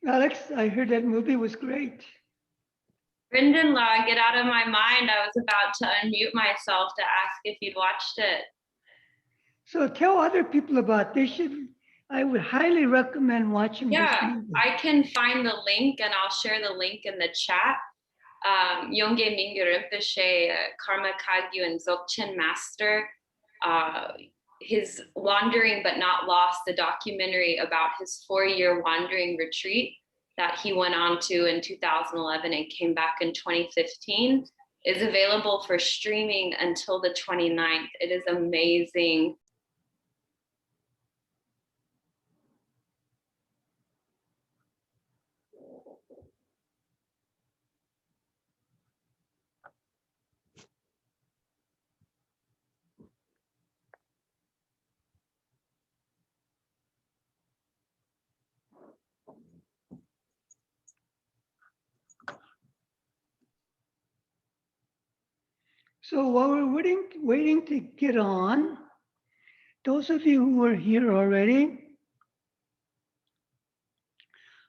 Alex, I heard that movie was great. Brendan Law, get out of my mind. I was about to unmute myself to ask if you'd watched it. So tell other people about this. I would highly recommend watching this Yeah, movie. I can find the link and I'll share the link in the chat. Yongge Mingyu Rinpoche, Karma Kagyu, and Dzogchen Master, his Wandering But Not Lost, the documentary about his 4-year wandering retreat that he went on to in 2011 and came back in 2015, is available for streaming until the 29th. It is amazing. So while we're waiting to get on, those of you who are here already,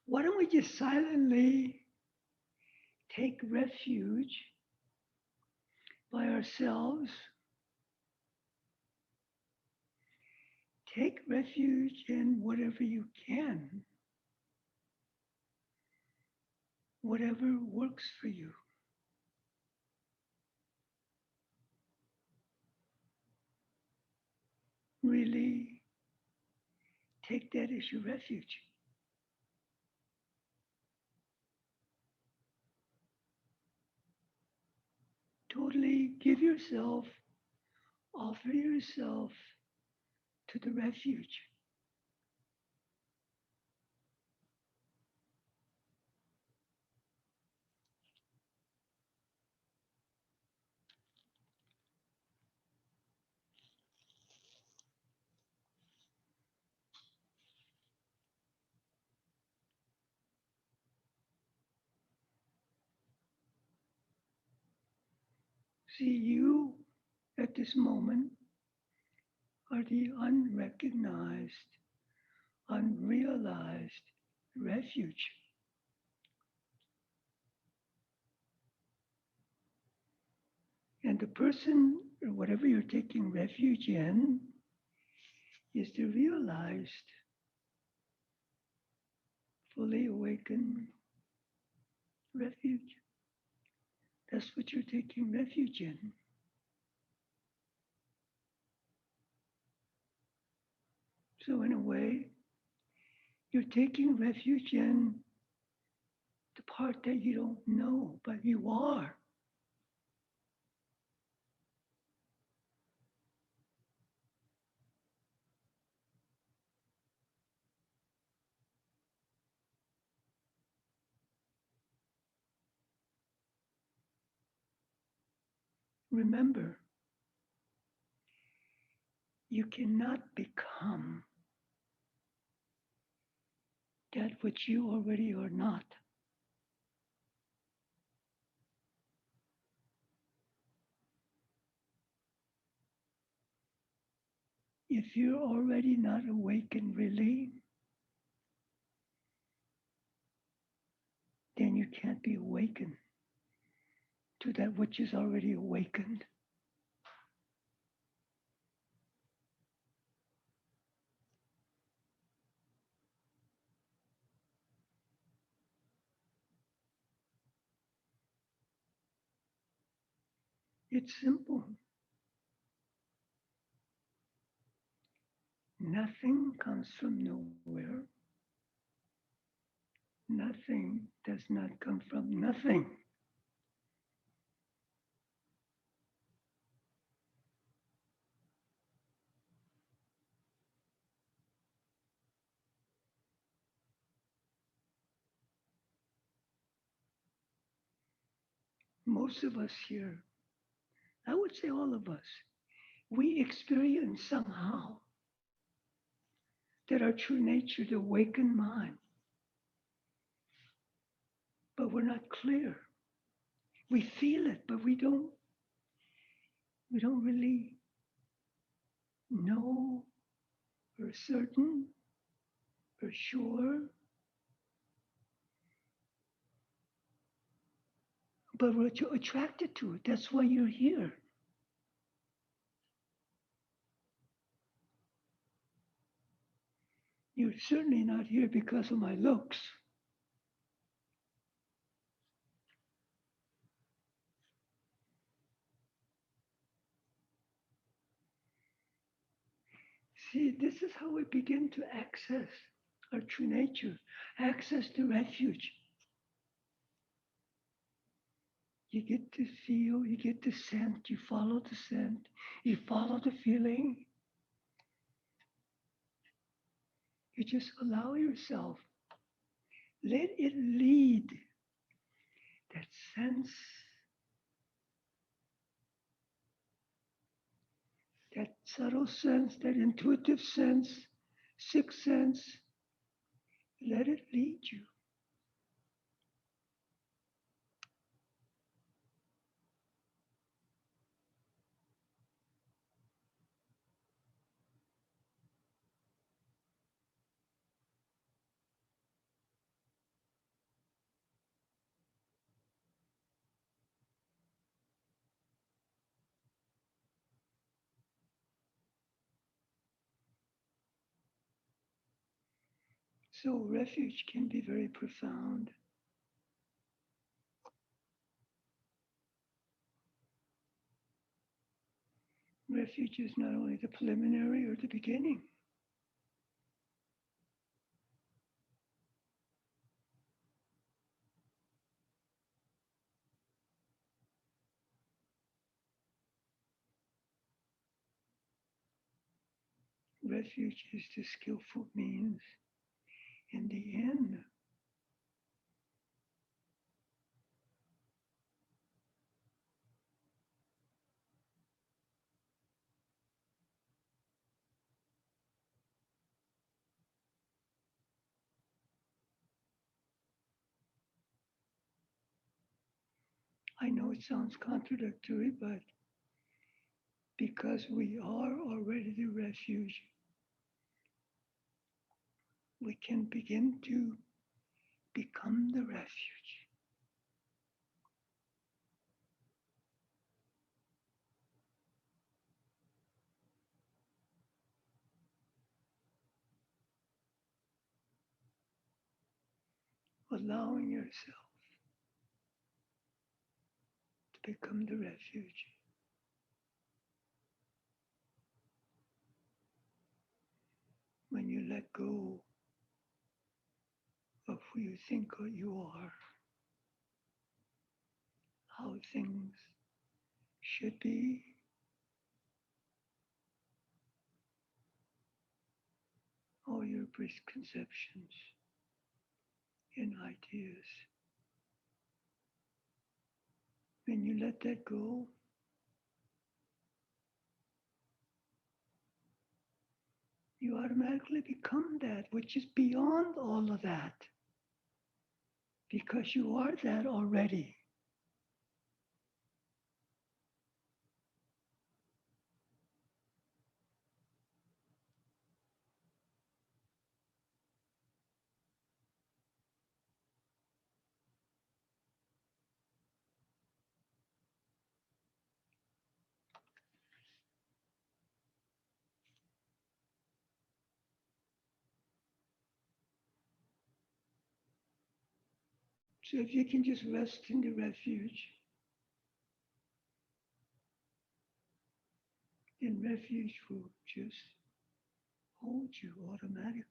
why don't we just silently take refuge by ourselves? Take refuge in whatever you can, whatever works for you. Really take that as your refuge. Totally give yourself, offer yourself to the refuge. See, you at this moment are the unrecognized, unrealized refuge. And the person or whatever you're taking refuge in is the realized, fully awakened refuge. That's what you're taking refuge in. So, in a way, you're taking refuge in the part that you don't know, but you are. Remember, you cannot become that which you already are not. If you're already not awakened really, then you can't be awakened to that which is already awakened. It's simple. Nothing comes from nowhere. Nothing does not come from nothing. Most of us here, I would say all of us, we experience somehow that our true nature, the awakened mind, but we're not clear. We feel it, but we don't really know for certain, for sure, but we're attracted to it. That's why you're here. You're certainly not here because of my looks. See, this is how we begin to access our true nature, access the refuge. You get to feel, you get the scent, you follow the scent, you follow the feeling. You just allow yourself, let it lead. That sense, that subtle sense, that intuitive sense, sixth sense, let it lead you. So, refuge can be very profound. Refuge is not only the preliminary or the beginning. Refuge is the skillful means in the end. I know it sounds contradictory, but because we are already the refuge, we can begin to become the refuge. Allowing yourself to become the refuge. When you let go of who you think you are, how things should be, all your preconceptions and ideas. When you let that go, you automatically become that which is beyond all of that because you are that already. So if you can just rest in the refuge, then refuge will just hold you automatically.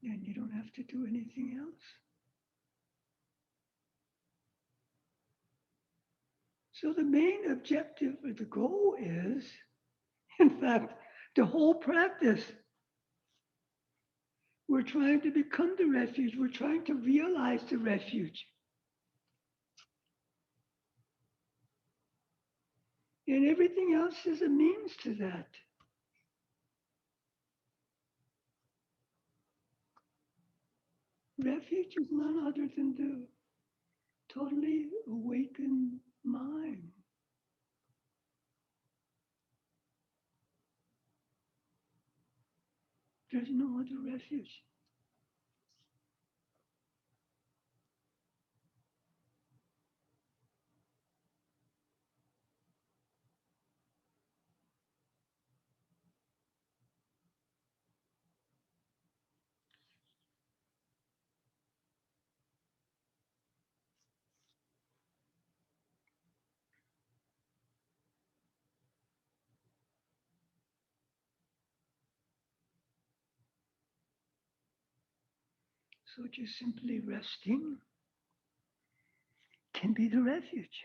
And you don't have to do anything else. So the main objective or the goal is, in fact, the whole practice. We're trying to become the refuge. We're trying to realize the refuge. And everything else is a means to that. Refuge is none other than the totally awakened mind. There's no other refuge. So just simply resting can be the refuge.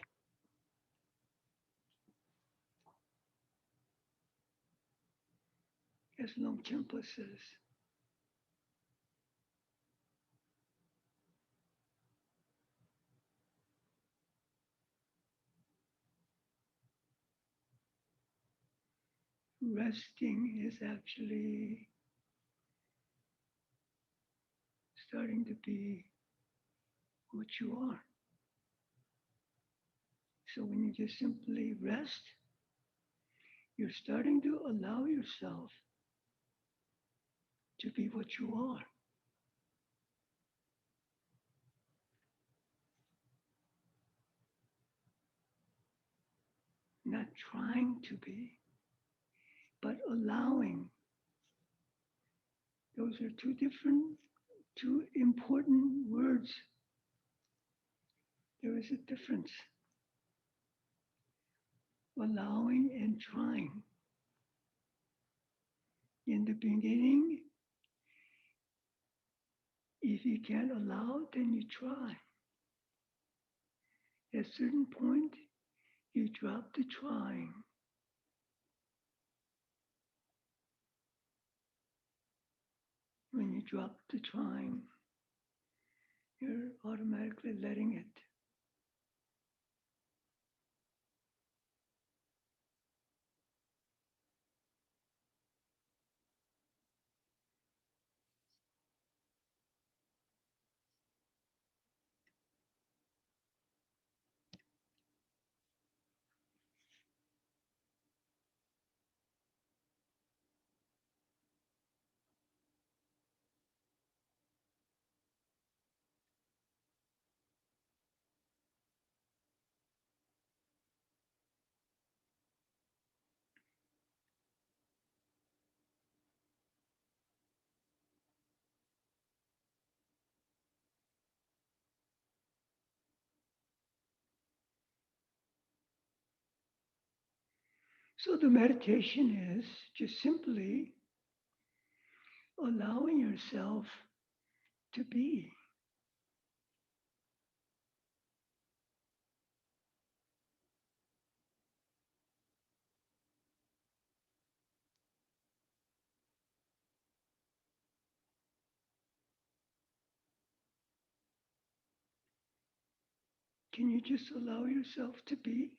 As Longchenpa says, resting is actually starting to be what you are. So when you just simply rest, you're starting to allow yourself to be what you are. Not trying to be, but allowing. Those are two important words. There is a difference. Allowing and trying. In the beginning, if you can't allow, then you try. At a certain point, you drop the trying. When you drop the trying, you're automatically letting it. So the meditation is just simply allowing yourself to be. Can you just allow yourself to be?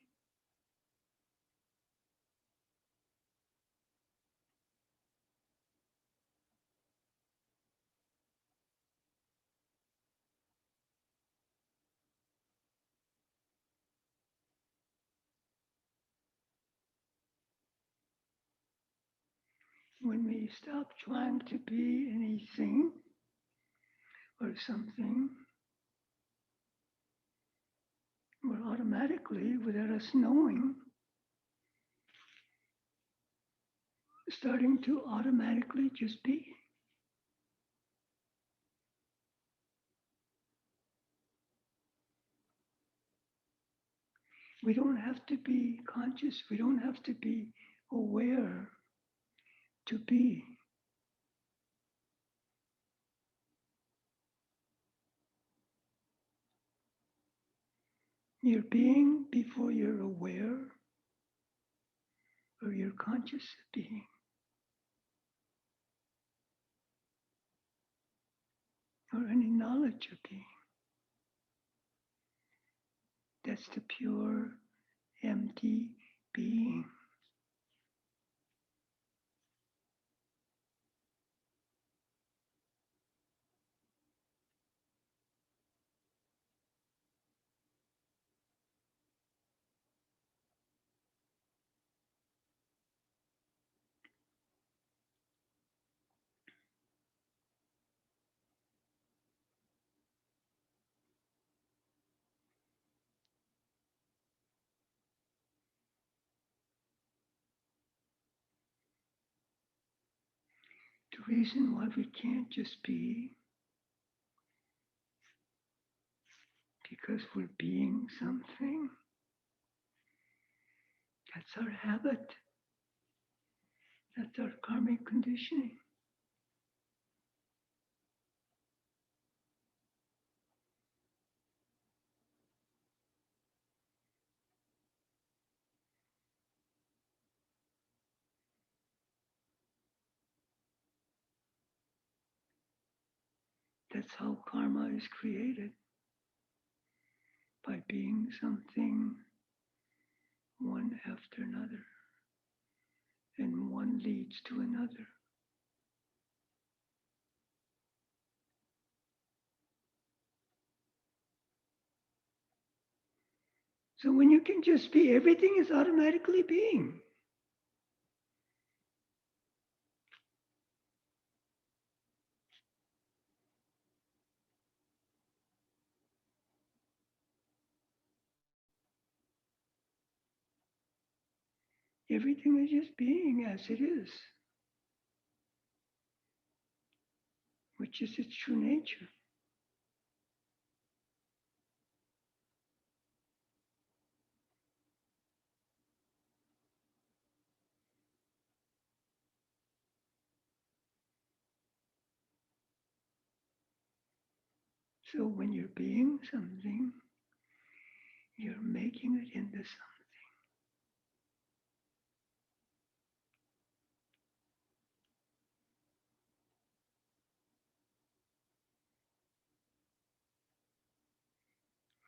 When we stop trying to be anything or something, we're automatically, without us knowing, starting to automatically just be. We don't have to be conscious, we don't have to be aware to be. You're being before you're aware or you're conscious of being. Or any knowledge of being. That's the pure, empty being. The reason why we can't just be because we're being something. That's our habit. That's our karmic conditioning. That's how karma is created, by being something one after another, and one leads to another. So when you can just be, everything is automatically being. Everything is just being as it is, which is its true nature. So when you're being something, you're making it into something.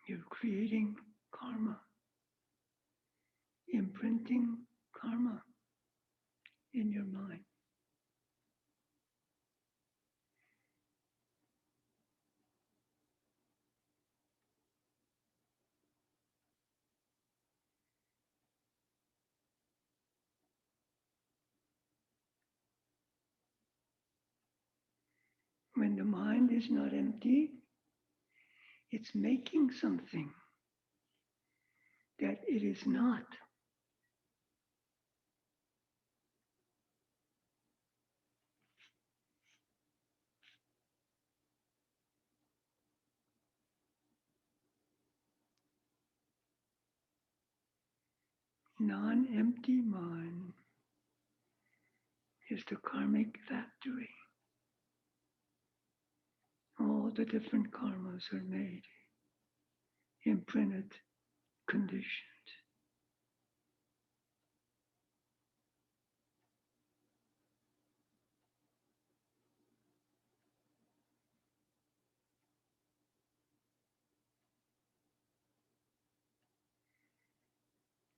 You're creating karma, imprinting karma in your mind. When the mind is not empty, it's making something that it is not. Non-empty mind is the karmic factory. All the different karmas are made, imprinted, conditioned.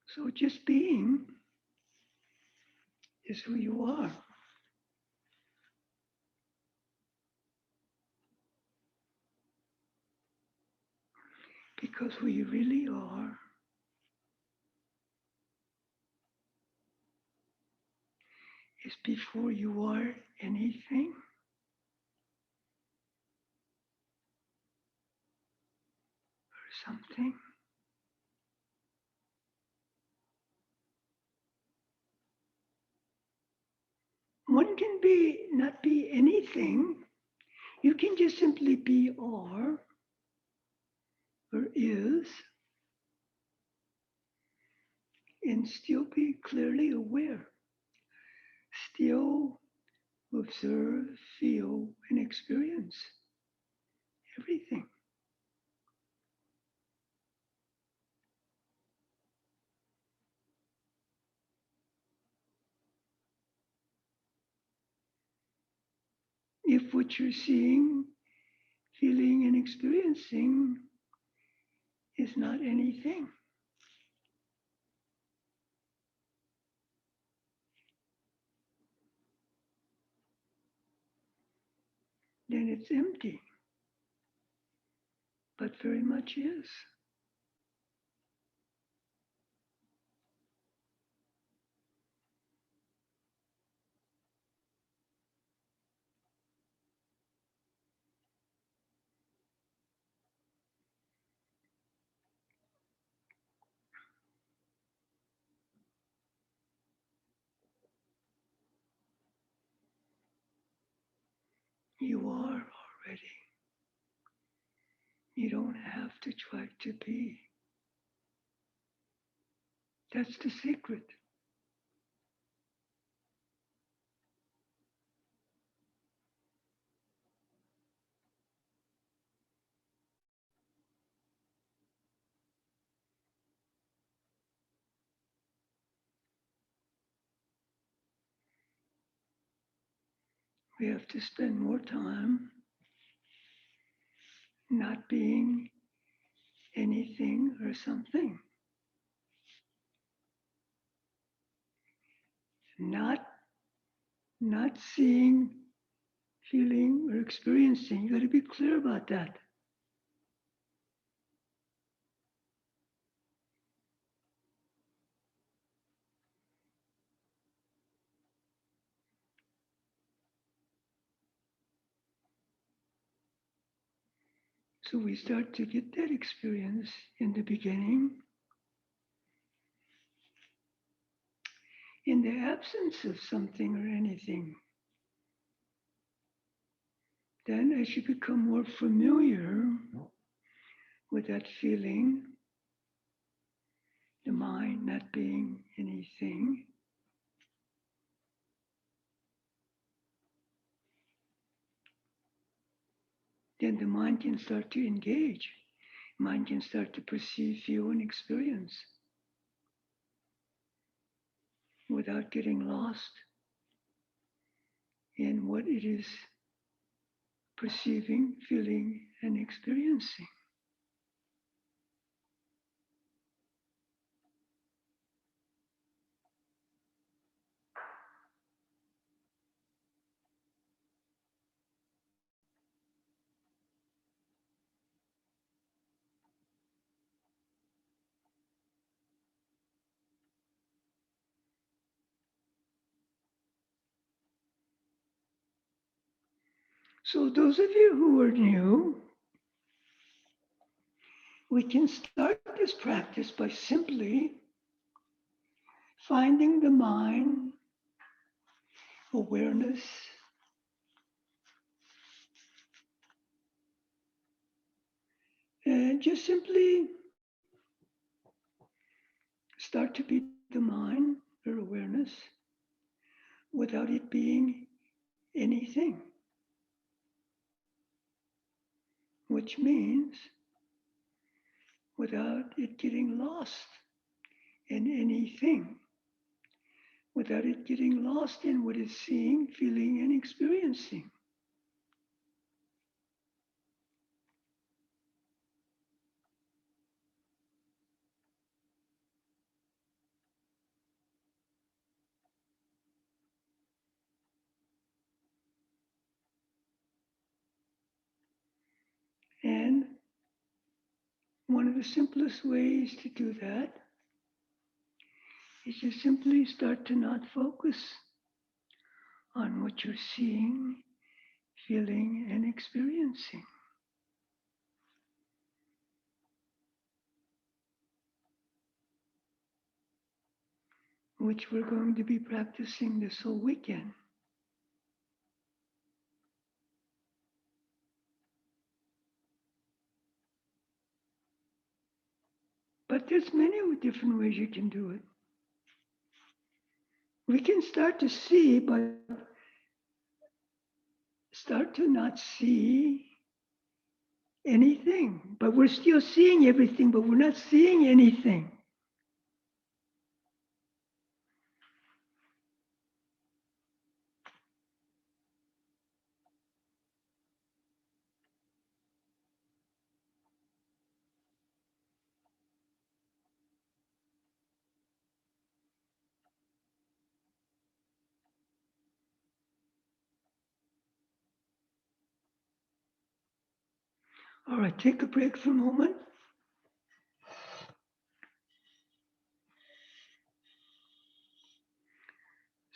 So just being is who you are. Because who you really are is before you are anything or something. One can be not be anything. You can just simply be or is, and still be clearly aware. Still observe, feel, and experience everything. If what you're seeing, feeling, and experiencing is not anything, then it's empty, but very much is. You are already. You don't have to try to be. That's the secret. We have to spend more time not being anything or something. Not seeing, feeling, or experiencing. You got to be clear about that. So we start to get that experience in the beginning. In the absence of something or anything. Then as you become more familiar with that feeling, the mind not being anything, then the mind can start to engage. Mind can start to perceive, feel, and experience without getting lost in what it is perceiving, feeling, and experiencing. So those of you who are new, we can start this practice by simply finding the mind, awareness, and just simply start to be the mind or awareness without it being anything, which means without it getting lost in anything, without it getting lost in what it's seeing, feeling, and experiencing. And one of the simplest ways to do that is to simply start to not focus on what you're seeing, feeling, and experiencing. Which we're going to be practicing this whole weekend. But there's many different ways you can do it. We can start to see, but start to not see anything. But we're still seeing everything, but we're not seeing anything. All right, take a break for a moment.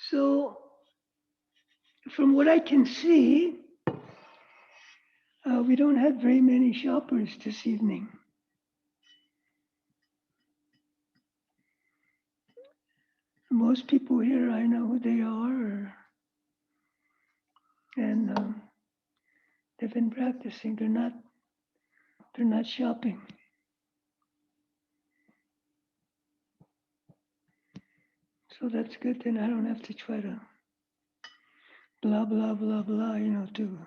So, from what I can see, we don't have very many shoppers this evening. Most people here, I know who they are, and they've been practicing. They're not shopping. So that's good. Then I don't have to try to blah blah blah blah. To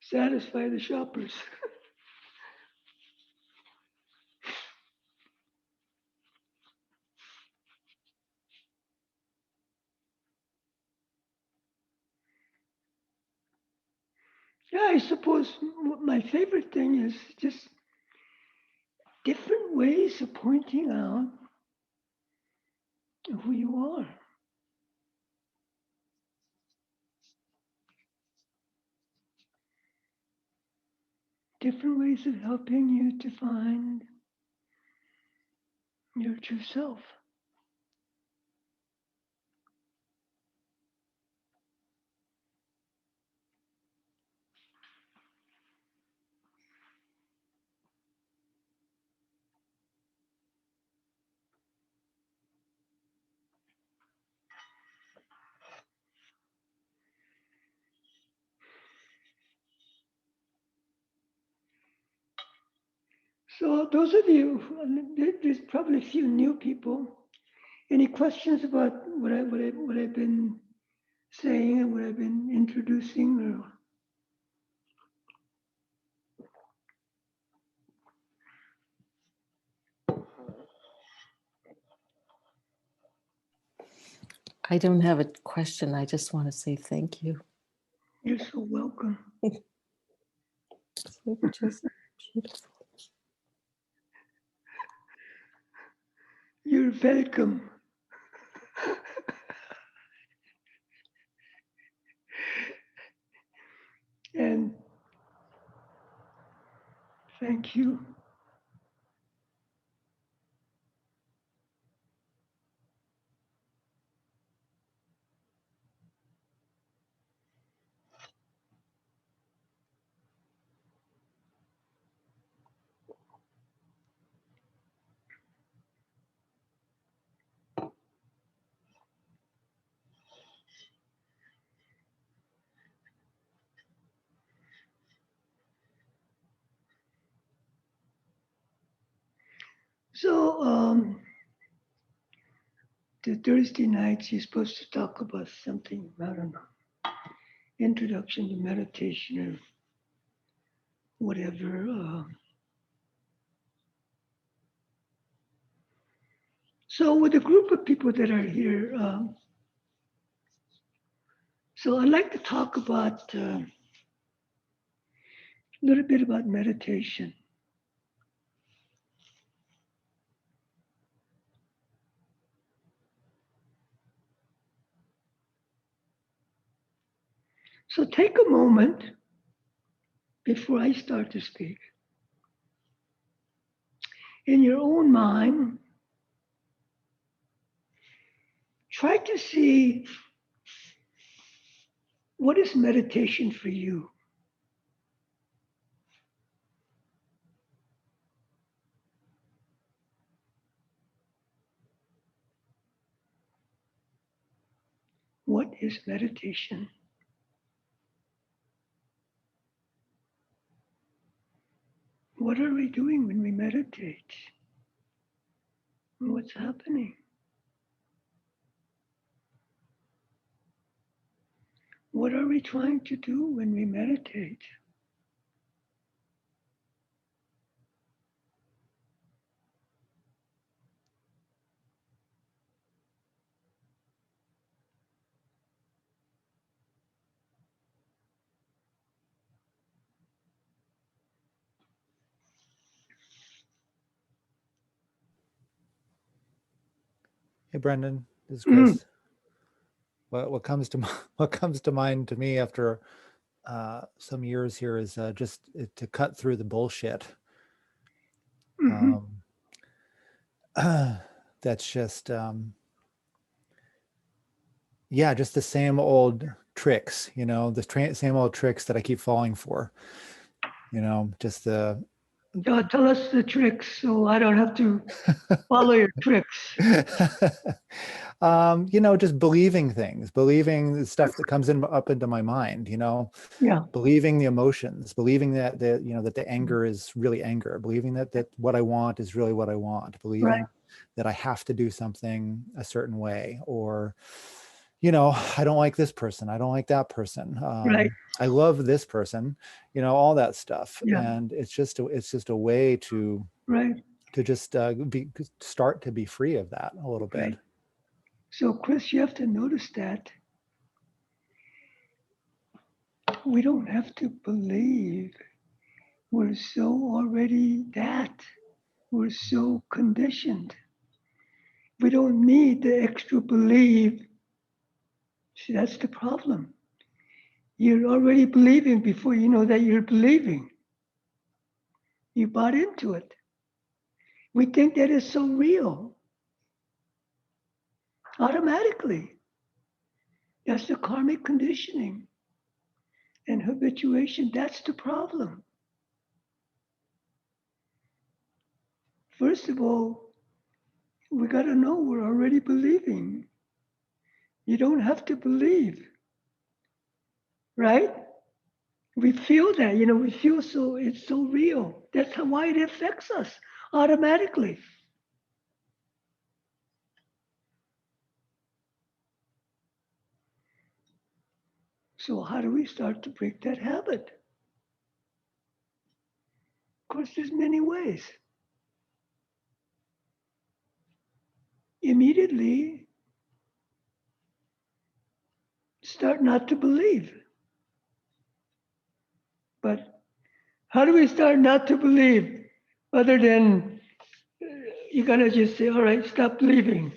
satisfy the shoppers. Yeah, I suppose my favorite thing is just different ways of pointing out who you are. Different ways of helping you to find your true self. So those of you, there's probably a few new people. Any questions about what I've been saying and what I've been introducing? Or I don't have a question. I just want to say thank you. you're so welcome. Just beautiful. You're welcome. And thank you. So the Thursday nights you're supposed to talk about something, I don't know, introduction to meditation or whatever. So with a group of people that are here, so I'd like to talk about a little bit about meditation. So take a moment before I start to speak. In your own mind, try to see what is meditation for you. What is meditation? What are we doing when we meditate? What's happening? What are we trying to do when we meditate? Hey, Brendan, this is Chris. What comes to what comes to mind to me after some years here is just to cut through the bullshit. Mhm. That's just yeah, just the same old tricks, you know, the same old tricks that I keep falling for. You know, just the Tell us the tricks so I don't have to follow your tricks. you know, just believing things, believing the stuff that comes up into my mind, you know, Yeah, believing the emotions, believing that you know, that the anger is really anger, believing that what I want is really what I want, believing right. that I have to do something a certain way, or, you know, I don't like this person, I don't like that person, Right. I love this person, you know, all that stuff. Yeah. And it's just a way to Right. just start to be free of that a little bit. Okay. So, Chris, you have to notice that We don't have to believe. We're so already that. We're so conditioned. We don't need the extra believe. See, that's the problem. You're already believing before you know that you're believing. You bought into it. We think that is so real. Automatically. That's the karmic conditioning and habituation. That's the problem. First of all, we got to know we're already believing. You don't have to believe, right? We feel that, we feel so, it's so real. That's why it affects us automatically. So how do we start to break that habit? Of course, there's many ways. Immediately, start not to believe. But how do we start not to believe other than you gotta just say, all right, stop believing.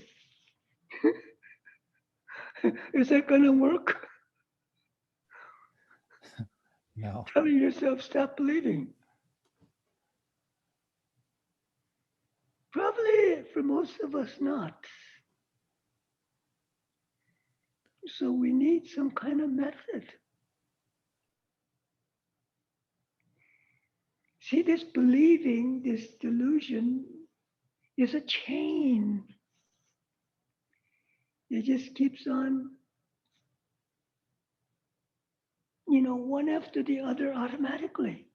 Is that gonna work? No. Telling yourself, stop believing. Probably for most of us, not. So we need some kind of method. See, this believing, this delusion is a chain. It just keeps on, one after the other automatically.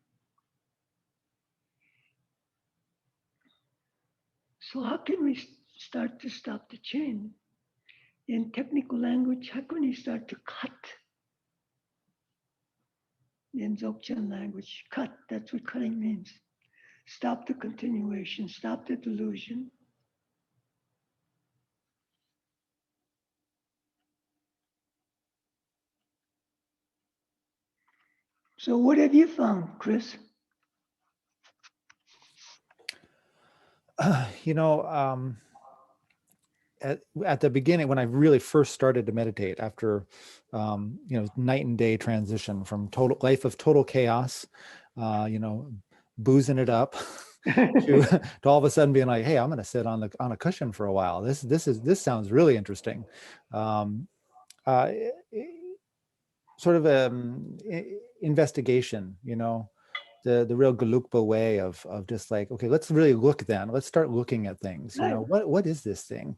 So how can we start to stop the chain? In technical language, how can we start to cut? In Dzogchen language, cut, that's what cutting means. Stop the continuation, stop the delusion. So what have you found, Chris? At the beginning, when I really first started to meditate, after night and day transition from total life of total chaos, boozing it up, to all of a sudden being like, hey, I'm going to sit on a cushion for a while. This sounds really interesting. Sort of investigation, the real Gelugpa way of just like, okay, let's really look then. Let's start looking at things. Right. What is this thing?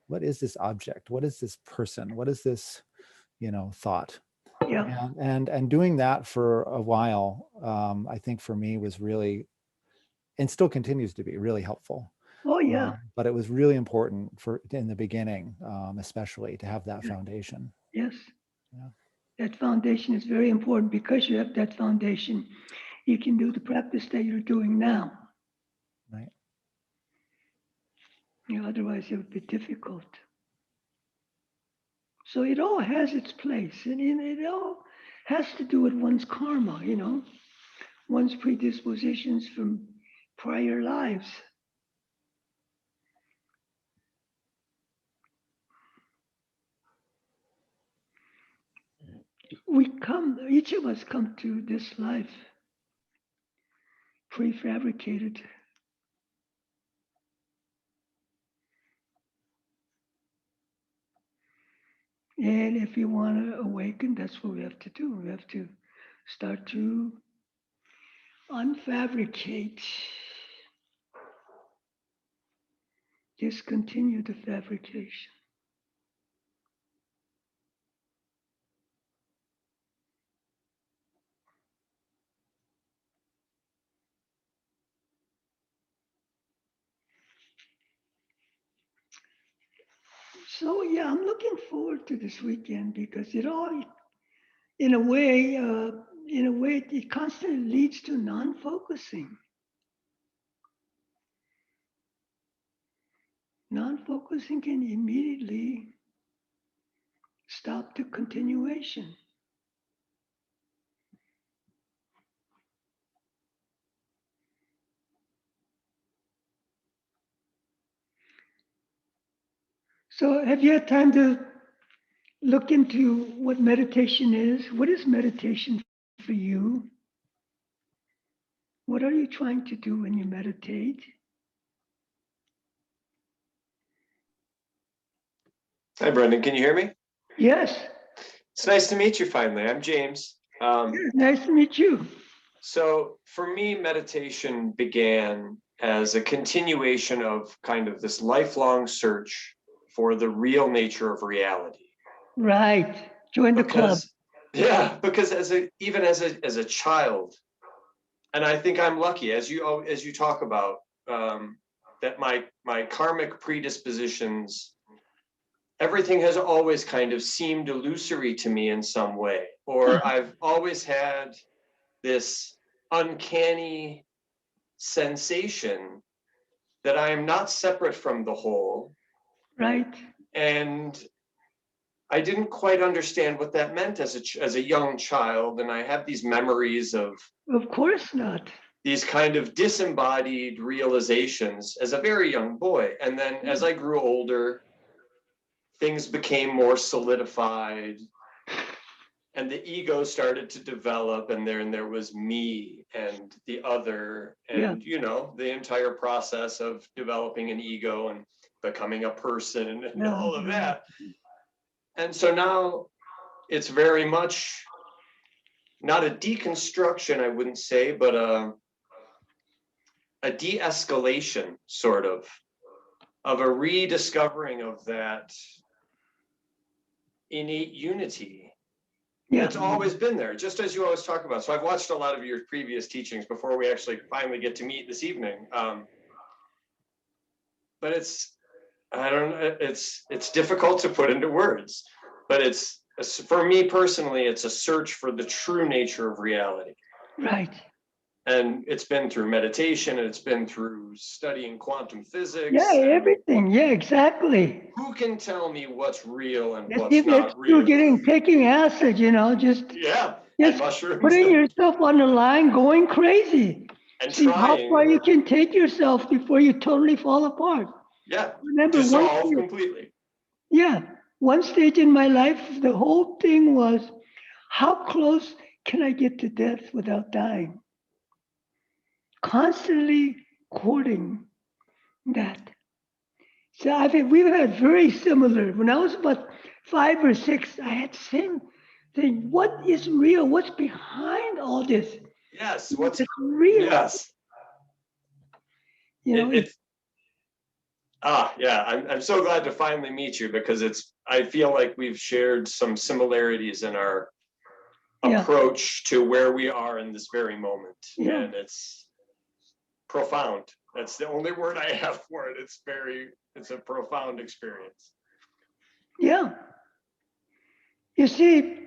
What is this object? What is this person? What is this, thought? Yeah. And doing that for a while, I think for me was really, and still continues to be really helpful. Oh yeah. But it was really important in the beginning, especially to have that foundation. Yes. Yeah. That foundation is very important. Because you have that foundation, you can do the practice that you're doing now. Right. Otherwise it would be difficult. So it all has its place, and it all has to do with one's karma, one's predispositions from prior lives. Each of us come to this life prefabricated. And if you want to awaken, that's what we have to do. We have to start to unfabricate, discontinue the fabrication. So yeah, I'm looking forward to this weekend because it all, in a way, it constantly leads to non-focusing. Non-focusing can immediately stop the continuation. So have you had time to look into what meditation is? What is meditation for you? What are you trying to do when you meditate? Hi, Brendan. Can you hear me? Yes. It's nice to meet you finally. I'm James. Nice to meet you. So for me, meditation began as a continuation of kind of this lifelong search for the real nature of reality. Right. Join the club. Because even as a child, and I think I'm lucky, as you talk about, that my karmic predispositions, everything has always kind of seemed illusory to me in some way, or I've always had this uncanny sensation that I am not separate from the whole. Right. And I didn't quite understand what that meant as a young child. And I have these memories of course not. These kind of disembodied realizations as a very young boy. And then as I grew older, things became more solidified and the ego started to develop, and there was me and the other, and the entire process of developing an ego and becoming a person and all of that. And so now it's very much not a deconstruction, I wouldn't say, but a de-escalation sort of a rediscovering of that innate unity. It's always been there, just as you always talk about. So I've watched a lot of your previous teachings before we actually finally get to meet this evening. But it's difficult to put into words, but it's, for me personally, it's a search for the true nature of reality. Right. And it's been through meditation, and it's been through studying quantum physics. Yeah, everything. Yeah, exactly. Who can tell me what's real and what's not real? Taking acid, just mushrooms, putting yourself on the line, going crazy, and see how far you can take yourself before you totally fall apart. Yeah, remember dissolve completely. Yeah, one stage in my life, the whole thing was, how close can I get to death without dying? Constantly courting that. So we've had very similar. When I was about 5 or 6, I had the same thing. What is real? What's behind all this? Yes, what's real? Yes. I'm so glad to finally meet you, because I feel like we've shared some similarities in our approach to where we are in this very moment. Yeah. And it's profound. That's the only word I have for it. It's a profound experience. Yeah. You see,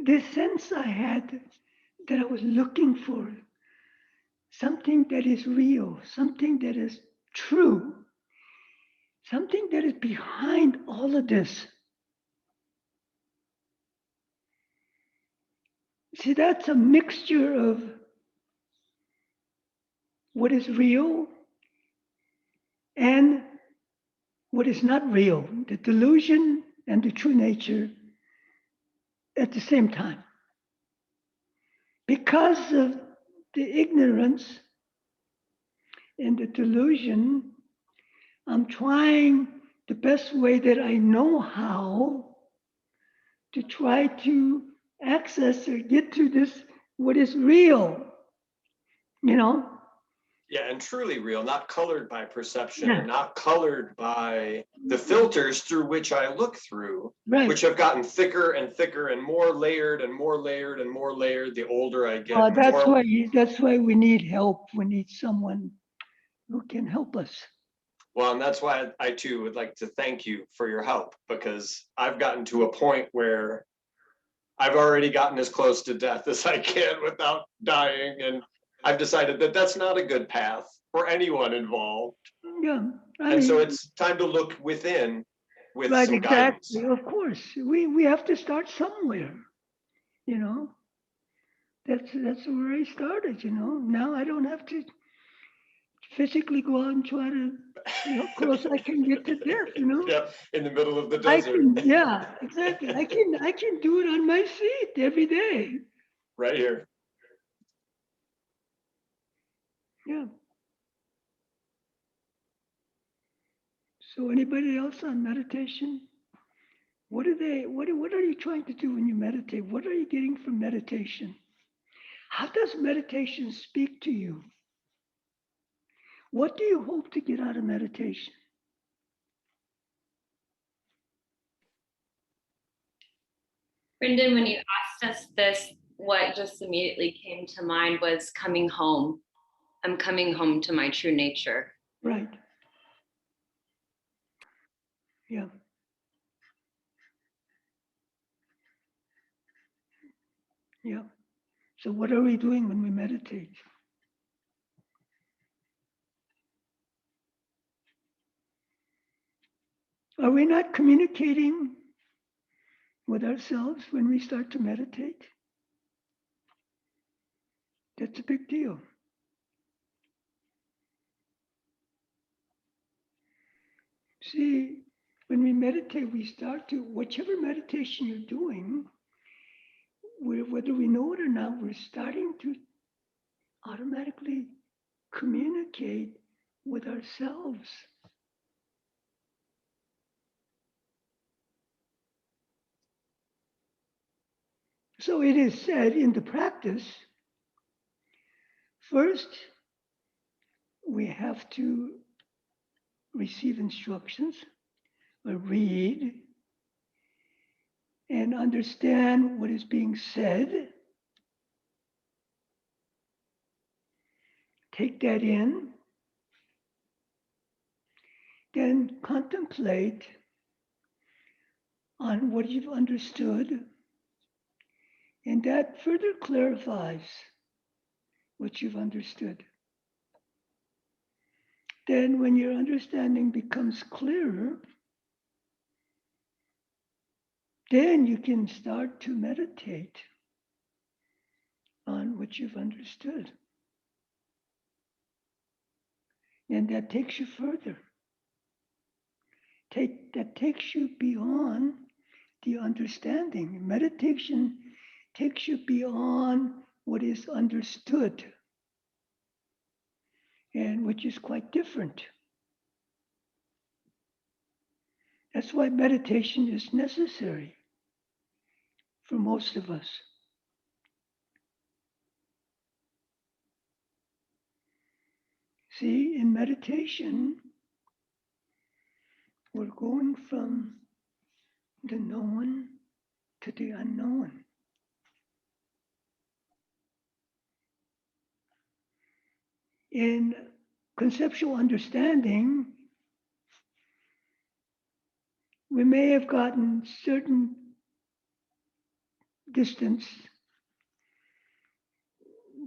the sense I had that I was looking for something that is real, something that is true, something that is behind all of this. See, that's a mixture of what is real and what is not real, the delusion and the true nature at the same time. Because of the ignorance and the delusion, I'm trying the best way that I know how to try to access or get to this, what is real, Yeah, and truly real, not colored by perception, and not colored by the filters through which I look through, which have gotten thicker and thicker and more layered and more layered and more layered the older I get. That's why we need help. We need someone who can help us. Well, and that's why I too would like to thank you for your help, because I've gotten to a point where I've already gotten as close to death as I can without dying, and I've decided that that's not a good path for anyone involved. Yeah. So it's time to look within with some guidance. Of course. We have to start somewhere, That's where I started, Now I don't have to physically go out and try to see how close I can get to death, you know? Yeah, in the middle of the I desert, can, yeah, exactly. I can do it on my feet every day. right here. Yeah. So anybody else on meditation? What are you trying to do when you meditate? What are you getting from meditation? How does meditation speak to you? What do you hope to get out of meditation? Brendan, when you asked us this, what just immediately came to mind was coming home. I'm coming home to my true nature. Right. Yeah. Yeah. So what are we doing when we meditate? Are we not communicating with ourselves when we start to meditate? That's a big deal. See, when we meditate, we start to, whichever meditation you're doing, whether we know it or not, we're starting to automatically communicate with ourselves. So it is said in the practice, first, we have to receive instructions or read and understand what is being said. Take that in. Then contemplate on what you've understood. And that further clarifies what you've understood. Then when your understanding becomes clearer, then you can start to meditate on what you've understood. And that takes you further. That takes you beyond the understanding. Meditation takes you beyond what is understood, and which is quite different. That's why meditation is necessary for most of us. See, in meditation, we're going from the known to the unknown. In conceptual understanding, we may have gotten certain distance,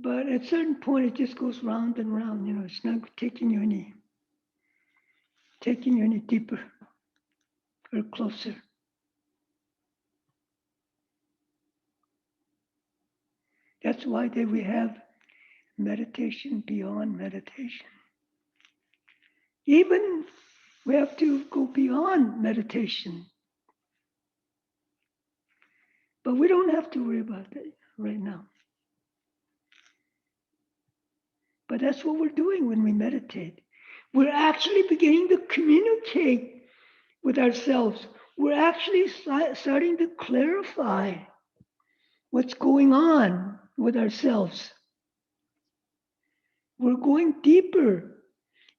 but at a certain point it just goes round and round. You know, it's not taking you any deeper or closer. That's why we have meditation beyond meditation. Even we have to go beyond meditation. But we don't have to worry about that right now. But that's what we're doing when we meditate. We're actually beginning to communicate with ourselves. We're actually starting to clarify what's going on with ourselves. We're going deeper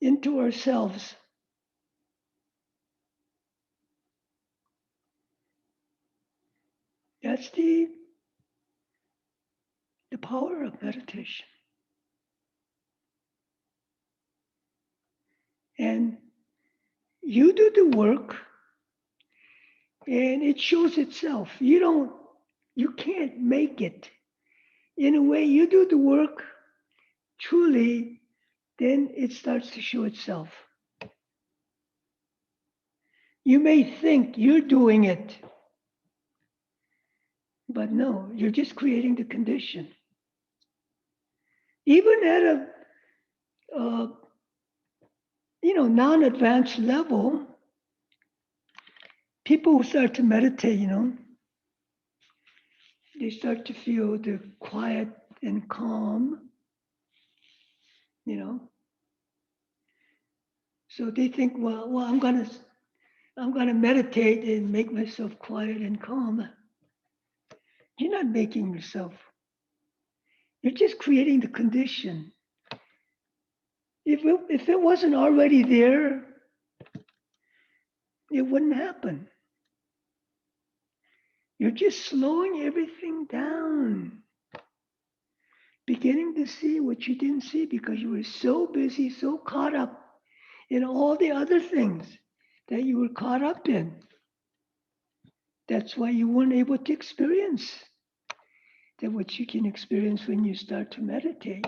into ourselves. That's the power of meditation. And you do the work, and it shows itself. You can't make it. In a way, you do the work truly, then it starts to show itself. You may think you're doing it, but no, you're just creating the condition. Even at non-advanced level, people who start to meditate, they start to feel the quiet and calm, So they think, well, I'm gonna meditate and make myself quiet and calm. You're not making yourself. You're just creating the condition. If it wasn't already there, it wouldn't happen. You're just slowing everything down, beginning to see what you didn't see because you were so busy, so caught up in all the other things that you were caught up in. That's why you weren't able to experience that what you can experience when you start to meditate.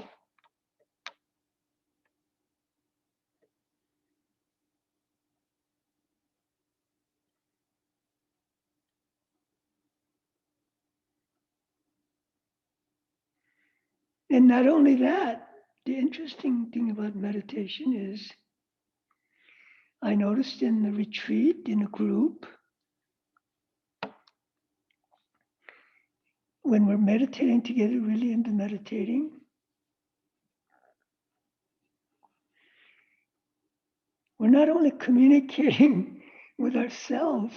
And not only that, the interesting thing about meditation is I noticed in the retreat, in a group, when we're meditating together, really into meditating, we're not only communicating with ourselves,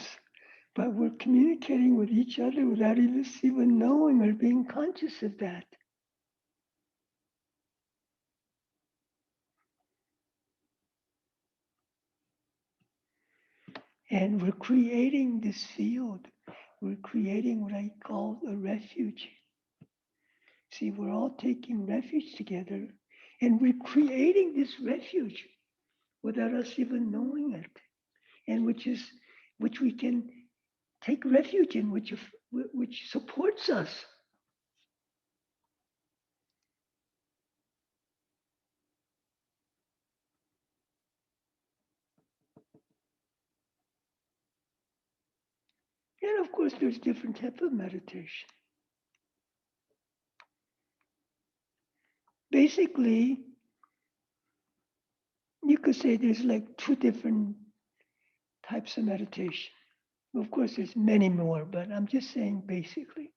but we're communicating with each other without even knowing or being conscious of that. And we're creating this field. We're creating what I call a refuge. See, we're all taking refuge together, and we're creating this refuge without us even knowing it, and which we can take refuge in, which supports us. And of course, there's different types of meditation. Basically, you could say there's like two different types of meditation. Of course, there's many more, but I'm just saying basically.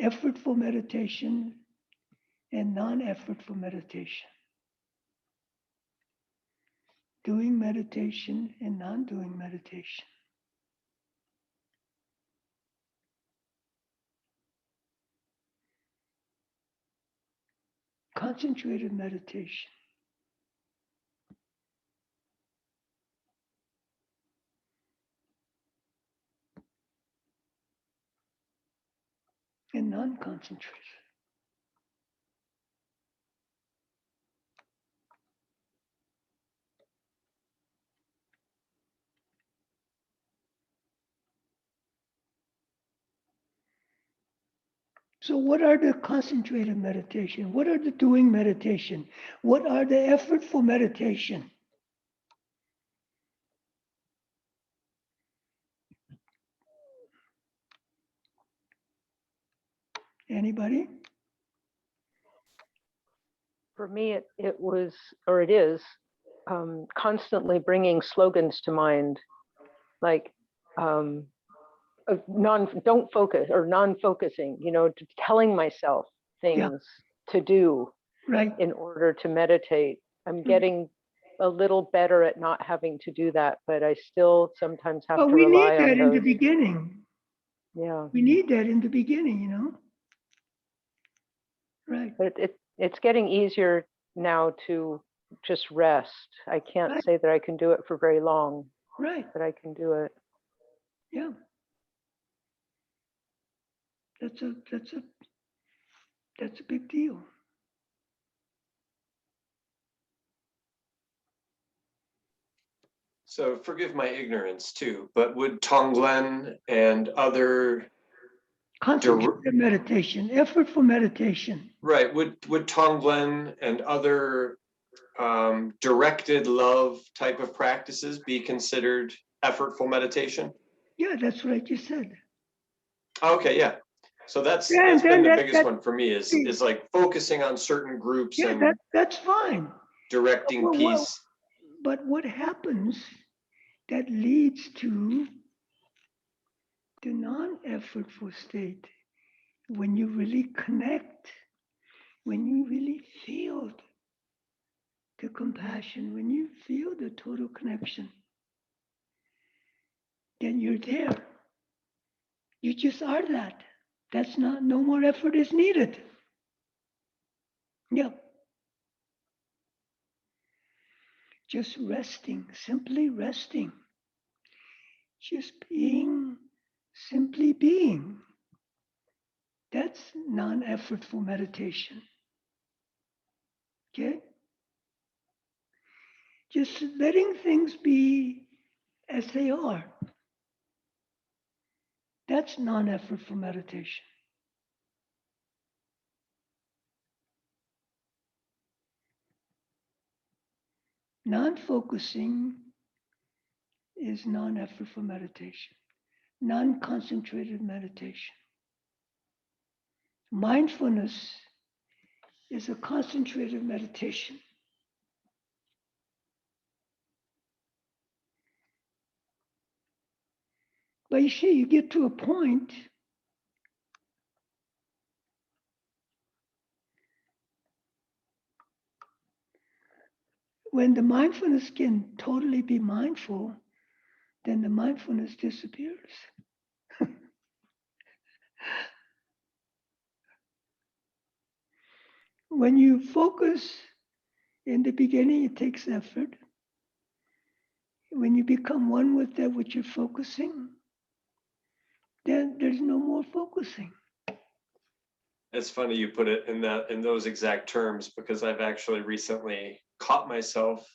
Effortful meditation and non-effortful meditation. Doing meditation and non-doing meditation. Concentrated meditation. And non-concentrated. So what are the concentrated meditation? What are the doing meditation? What are the effortful meditation? Anybody? For me, it was, or it is, constantly bringing slogans to mind, like don't focus, or non-focusing, telling myself things to do Right. in order to meditate. I'm getting a little better at not having to do that, but I still sometimes have to rely on those. But we need that in the beginning. Yeah. We need that in the beginning, Right. But it's getting easier now to just rest. I can't Right. say that I can do it for very long, Right. but I can do it. Yeah. That's a big deal. So forgive my ignorance too, but would Tonglen and other Concentrated meditation, effortful meditation. right, would Tonglen and other directed love type of practices be considered effortful meditation? Yeah, that's what I just said. Okay, yeah. So that's Yeah, and been then the biggest one for me is like focusing on certain groups yeah, and that's fine. directing Well, peace. But what happens that leads to the non-effortful state when you really connect, when you really feel the compassion, when you feel the total connection, then you're there. You just are that. That's not, no more effort is needed. Yeah. Just resting, simply resting. Just being, simply being. That's non-effortful meditation. Okay? Just letting things be as they are. That's non-effortful meditation. Non-focusing is non-effortful meditation, non-concentrated meditation. Mindfulness is a concentrated meditation. But you see, you get to a point when the mindfulness can totally be mindful, then the mindfulness disappears. When you focus in the beginning, it takes effort. When you become one with that which you're focusing, then there's no more focusing. It's funny you put it in those exact terms, because I've actually recently caught myself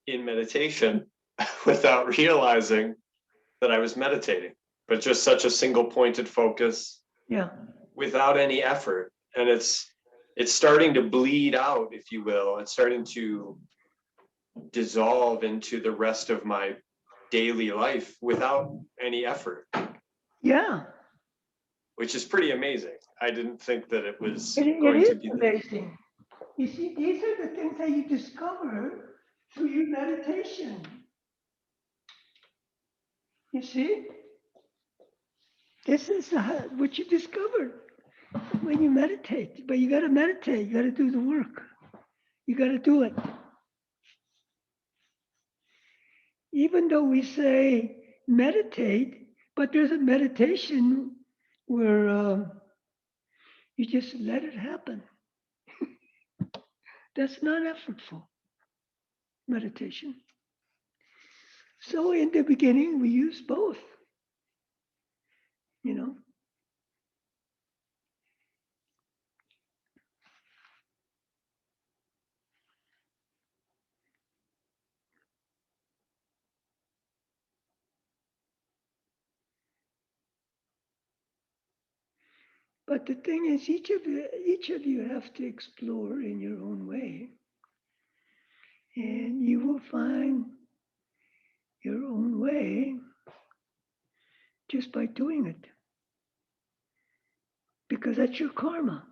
in meditation without realizing that I was meditating, but just such a single pointed focus Yeah. without any effort. And it's starting to bleed out, if you will. It's starting to dissolve into the rest of my daily life without any effort, Yeah. which is pretty amazing. I didn't think that it was It going to is be amazing. You see, these are the things that you discover through your meditation. You see? This is what you discovered when you meditate. But you got to meditate. You got to do the work. You got to do it. Even though we say meditate, but there's a meditation where you just let it happen. That's not effortful meditation. So in the beginning, we use both, you know. But the thing is, each of you have to explore in your own way. And you will find your own way just by doing it. Because that's your karma.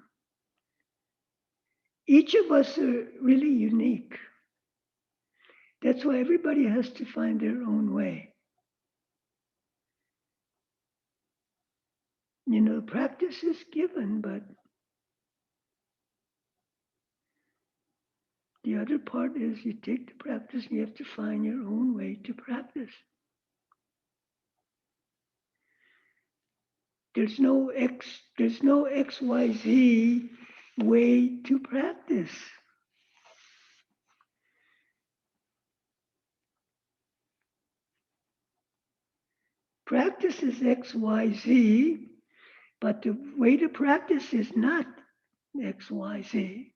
Each of us are really unique. That's why everybody has to find their own way. You know, practice is given, but the other part is you take the practice and you have to find your own way to practice. There's no XYZ way to practice. Practice is XYZ, but the way to practice is not XYZ.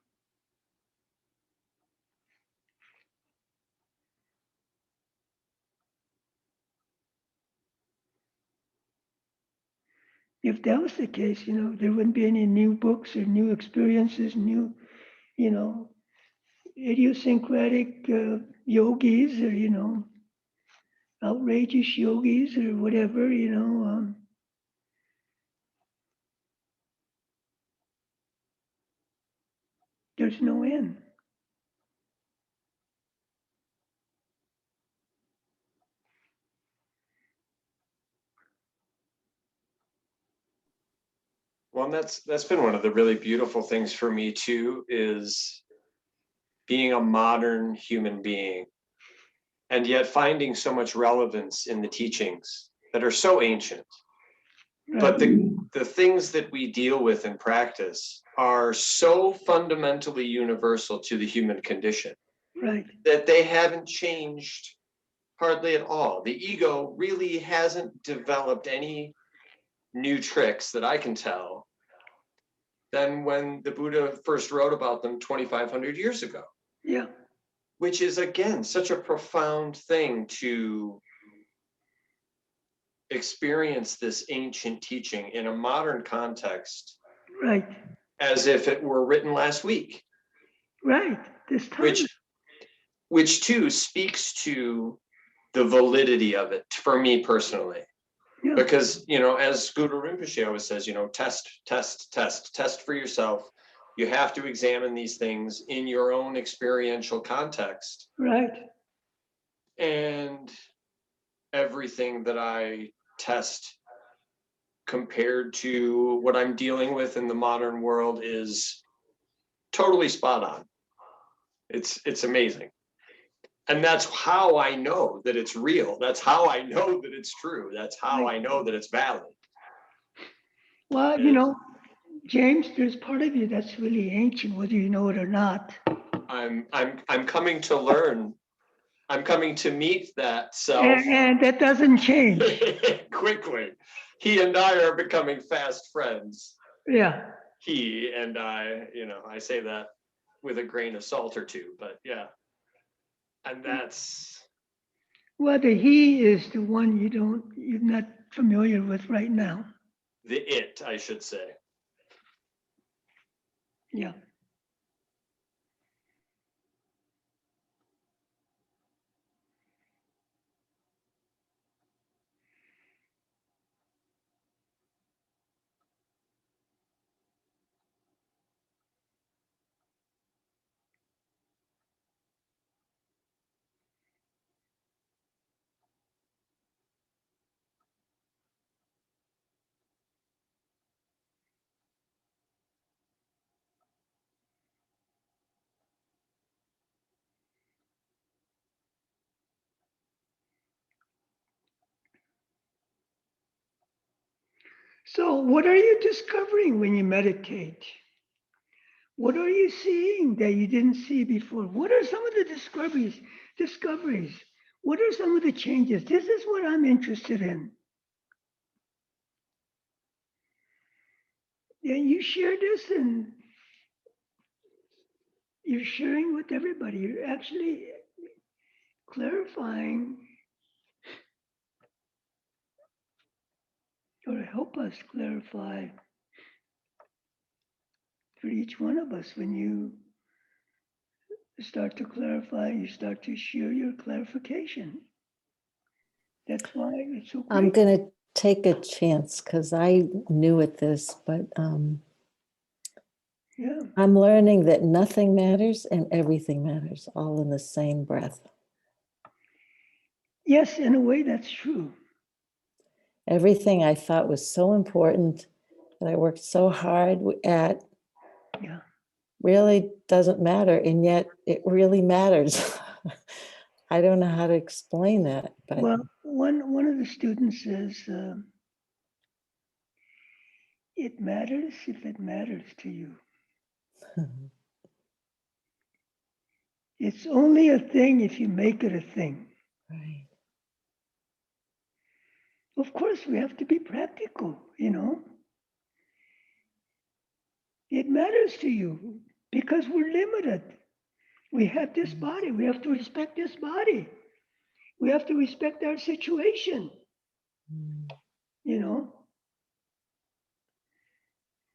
If that was the case, you know, there wouldn't be any new books or new experiences, new, you know, idiosyncratic yogis or, you know, outrageous yogis or whatever, you know. There's no end. Well, and that's been one of the really beautiful things for me too, is being a modern human being, and yet finding so much relevance in the teachings that are so ancient. But the things that we deal with in practice are so fundamentally universal to the human condition Right. that they haven't changed hardly at all. The ego really hasn't developed any new tricks that I can tell than when the Buddha first wrote about them 2,500 years ago, Yeah. which is, again, such a profound thing to experience this ancient teaching in a modern context Right. as if it were written last week, Right. This time. which too speaks to the validity of it for me personally. Yeah. Because, you know, as Guru Rinpoche always says, you know, test for yourself. You have to examine these things in your own experiential context. Right. And everything that I test compared to what I'm dealing with in the modern world is totally spot on. It's amazing. And that's how I know that it's real. That's how I know that it's true. That's how I know that it's valid. Well, you know, James, there's part of you that's really ancient, whether you know it or not. I'm coming to learn. I'm coming to meet that self And that doesn't change. quickly. He and I are becoming fast friends. Yeah. He and I, you know, I say that with a grain of salt or two, but yeah. And that's, Well, the he is the one you're not familiar with right now. the it, I should say. Yeah. So what are you discovering when you meditate? What are you seeing that you didn't see before? What are some of the discoveries? What are some of the changes? This is what I'm interested in. Yeah, you share this and you're sharing with everybody. You're actually clarifying or help us clarify for each one of us. When you start to clarify, you start to share your clarification. That's why it's so great. I'm going to take a chance because I knew at this, but Yeah. I'm learning that nothing matters and everything matters all in the same breath. Yes, in a way, that's true. Everything I thought was so important that I worked so hard at Yeah. really doesn't matter. And yet it really matters. I don't know how to explain that, but Well, one of the students says, it matters if it matters to you. It's only a thing if you make it a thing. right. Of course, we have to be practical, you know. It matters to you because we're limited. We have this body. We have to respect this body. We have to respect our situation, you know.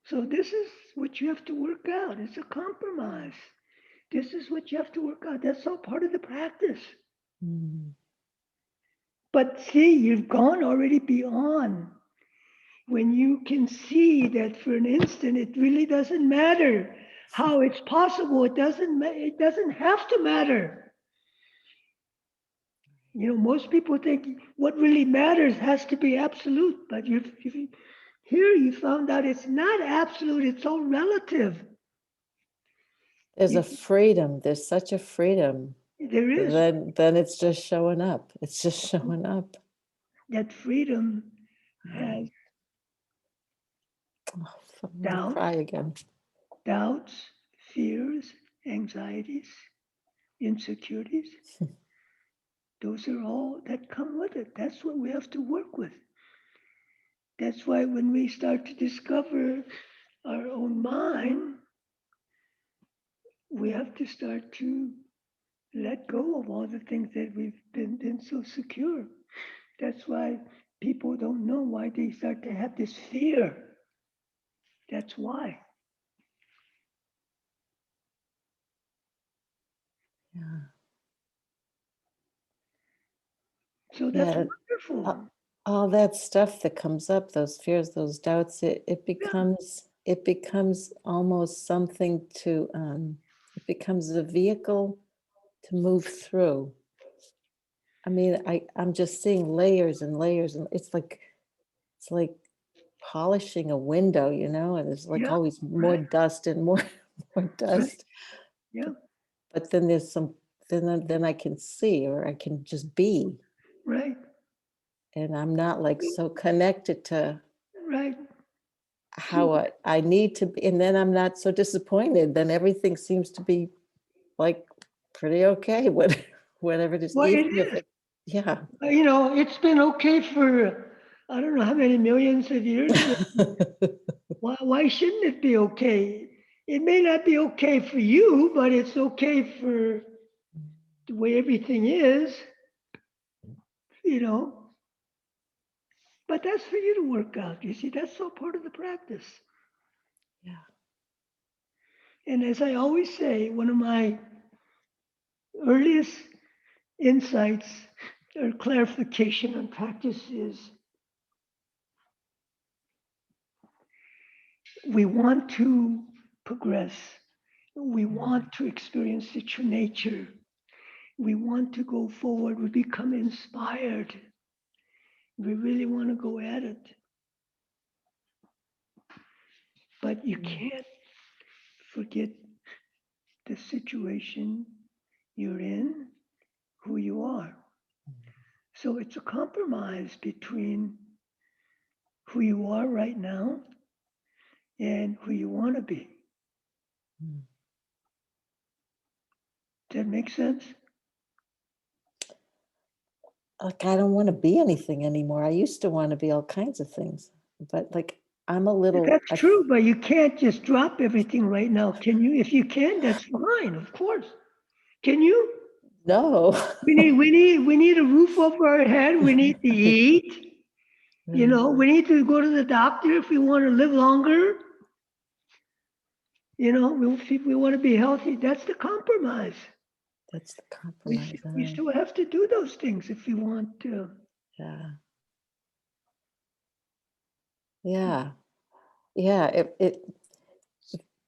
So this is what you have to work out. It's a compromise. This is what you have to work out. That's all part of the practice. Mm. But see, you've gone already beyond when you can see that for an instant, it really doesn't matter how it's possible. It doesn't have to matter. You know, most people think what really matters has to be absolute, but here you found out it's not absolute, it's all relative. There's a freedom, there's such a freedom. There is Then it's just showing up. It's just showing up. that freedom has Oh, I'm gonna cry again. doubts, fears, anxieties, insecurities. Those are all that come with it. That's what we have to work with. That's why when we start to discover our own mind, we have to start to let go of all the things that we've been so secure. That's why people don't know why they start to have this fear. That's why. Yeah. So that's Yeah. wonderful. All that stuff that comes up, those fears, those doubts, it becomes almost something to it becomes a vehicle to move through. I mean, I'm just seeing layers and layers, and it's like polishing a window, you know, and there's like Yeah, always more right. dust and more dust. Yeah, But then there's some then I can see, or I can just be, right, and I'm not like so connected to right. how I need to be, and then I'm not so disappointed. Then everything seems to be like pretty okay, whatever it is, Well, it even if is. it, yeah. You know, it's been okay for I don't know how many millions of years. Why shouldn't it be okay? It may not be okay for you, but it's okay for the way everything is, you know. But that's for you to work out. You see, that's all part of the practice. Yeah. And as I always say, one of my earliest insights or clarification on practice is we want to progress. We want to experience the true nature. We want to go forward. We become inspired. We really want to go at it. But you can't forget the situation you're in, who you are. So it's a compromise between who you are right now and who you want to be. Does that make sense? Like I don't want to be anything anymore. I used to want to be all kinds of things, but like I'm a little. That's true, but you can't just drop everything right now, can you? If you can, that's fine, of course. Can you? No. We need a roof over our head. We need to eat. You know, we need to go to the doctor if we want to live longer. You know, if we want to be healthy. That's the compromise. That's the We, compromise. we still have to do those things if we want to. Yeah. Yeah. Yeah.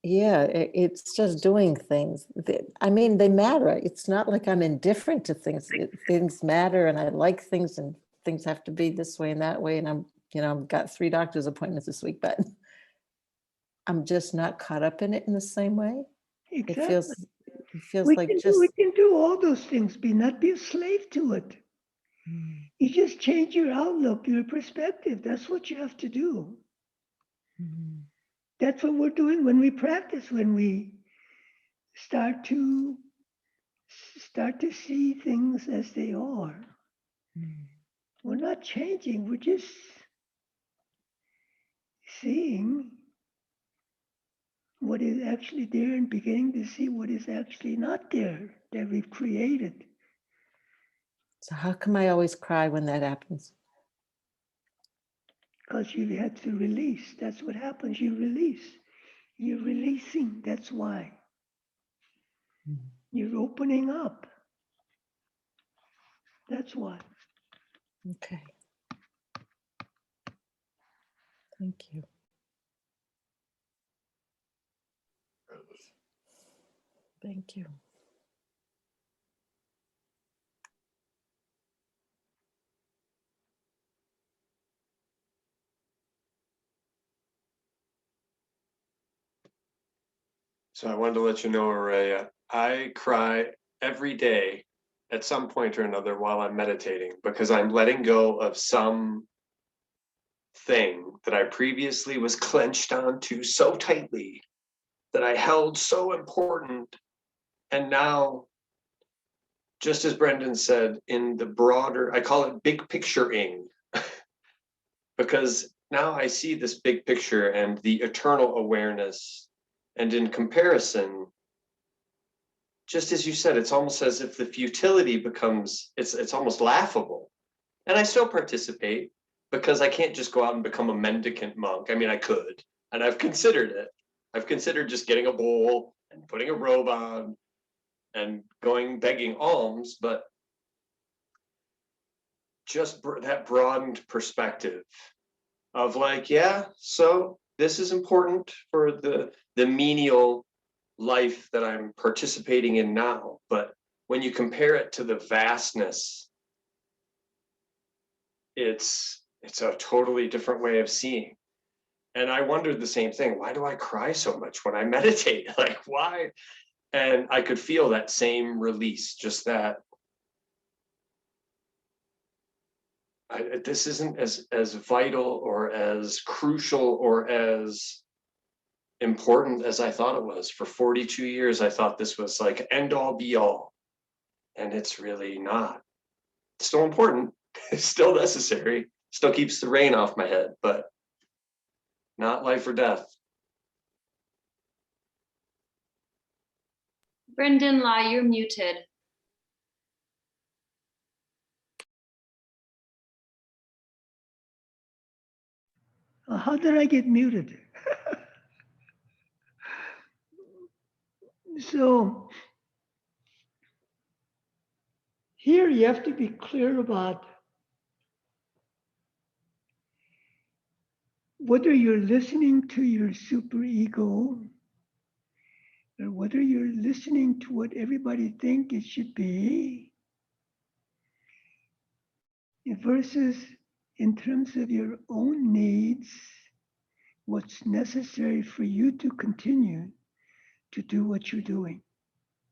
It's just doing things. I mean, they matter. It's not like I'm indifferent to things. Things matter, and I like things, and things have to be this way and that way. And I've got 3 doctor's appointments this week, but I'm just not caught up in it in the same way. Exactly. It feels like just. We can do all those things, not be a slave to it. You just change your outlook, your perspective. That's what you have to do. That's what we're doing when we practice, when we start to see things as they are. We're not changing, we're just seeing what is actually there and beginning to see what is actually not there that we've created. So how come I always cry when that happens? Because you had to release. That's what happens. You release. You're releasing. That's why. You're opening up. That's why. Okay. Thank you. Thank you. So I wanted to let you know, Aurelia, I cry every day at some point or another while I'm meditating because I'm letting go of some thing that I previously was clenched onto so tightly, that I held so important. And now, just as Brendan said, in the broader, I call it big picture-ing, because now I see this big picture and the eternal awareness. And in comparison, just as you said, it's almost as if the futility becomes, it's almost laughable. And I still participate because I can't just go out and become a mendicant monk. I mean, I could, and I've considered it. I've considered just getting a bowl and putting a robe on and going begging alms, but just that broadened perspective of like, yeah, so this is important for the menial life that I'm participating in now. But when you compare it to the vastness, it's a totally different way of seeing. And I wondered the same thing. Why do I cry so much when I meditate? Like, why? And I could feel that same release, just that this isn't as vital or as crucial or as important as I thought it was. For 42 years, I thought this was like end all be all. And it's really not. It's still important. It's still necessary. Still keeps the rain off my head, but not life or death. Brendan La, you're muted. How did I get muted? So here you have to be clear about whether you're listening to your superego or whether you're listening to what everybody think it should be versus in terms of your own needs, what's necessary for you to continue to do what you're doing.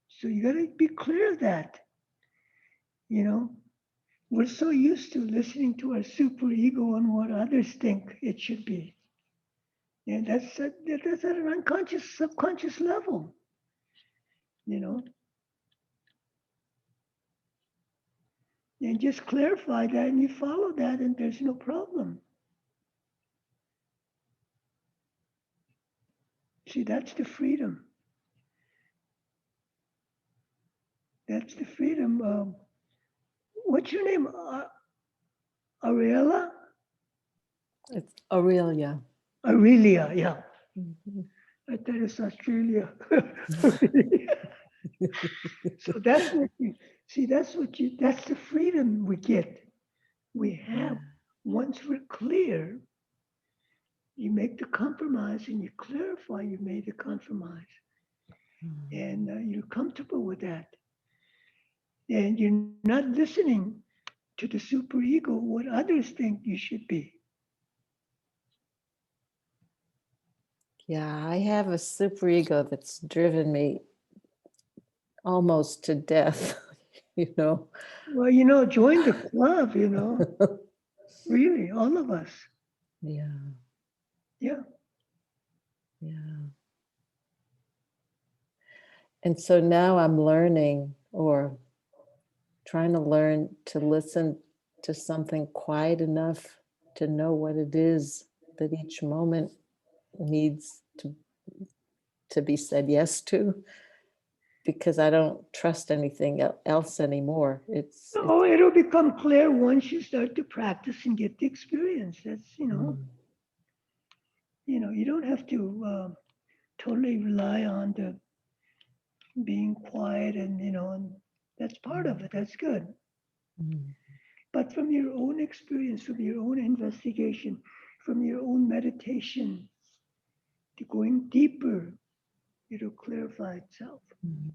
So you got to be clear of that. You know, we're so used to listening to our superego and what others think it should be. And that's at an unconscious, subconscious level, you know. And just clarify that and you follow that and there's no problem. See, that's the freedom. That's the freedom. What's your name? Ariella? It's Aurelia. Aurelia, yeah. Mhm. I thought it's Australia. So that's what you see, that's the freedom we get. We have, once we're clear, you make the compromise and you clarify you made the compromise. And you're comfortable with that. And you're not listening to the superego, what others think you should be. Yeah, I have a superego that's driven me almost to death, you know. Well, join the club, really, all of us. Yeah, Yeah. yeah. And so now I'm learning or trying to learn to listen to something quiet enough to know what it is that each moment needs to be said yes to, because I don't trust anything else anymore. Oh, it'll become clear once you start to practice and get the experience. That's, you don't have to totally rely on the being quiet and that's part of it. That's good. Mm. But from your own experience, from your own investigation, from your own meditation, to going deeper It'll clarify itself. Mhm.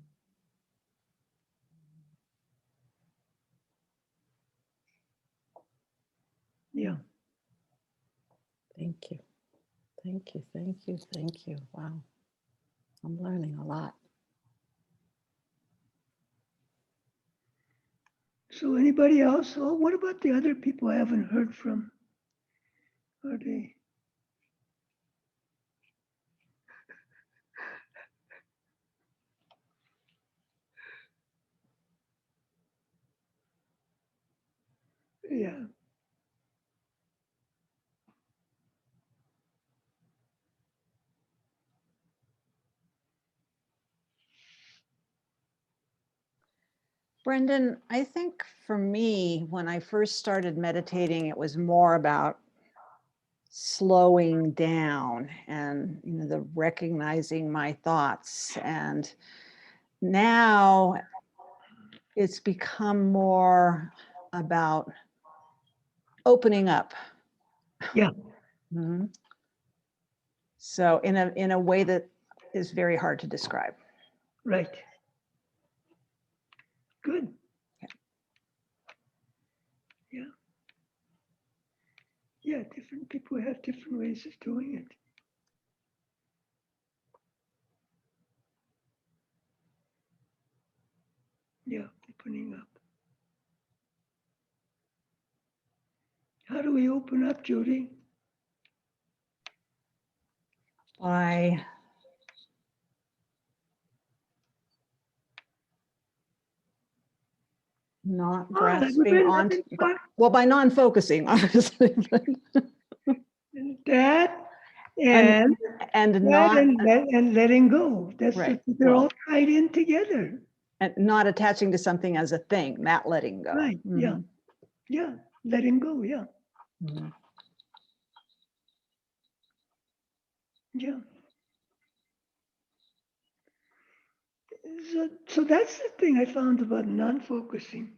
Yeah. Thank you. Thank you. Thank you. Thank you. Wow. I'm learning a lot. So anybody else? Oh, what about the other people I haven't heard from? Are they? Yeah. Brendan, I think for me, when I first started meditating, it was more about slowing down and, you know, the recognizing my thoughts. And now it's become more about opening up. Yeah. Mhm. So in a way that is very hard to describe. Right. Good. Yeah. Yeah. Different people have different ways of doing it. Yeah. Opening up. How do we open up, Judy? By not We've grasping been on, having fun. well, by non-focusing, obviously, but- That and, and and not, and letting go. That's right, they're well, all tied in together. and not attaching to something as a thing, that letting go. Right. Yeah. Mhm. Yeah. Letting go. Yeah. Mhm. Yeah. So that's the thing I found about non-focusing.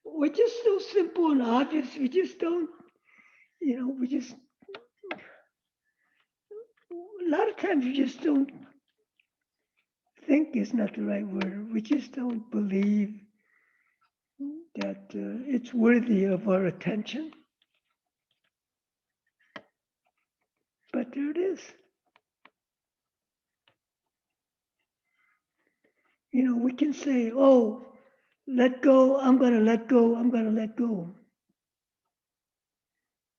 We're just so simple and obvious. We just don't, we just, a lot of times we just don't think is not the right word. We just don't believe that it's worthy of our attention. But there it is. We can say, oh, let go, I'm going to let go, I'm going to let go.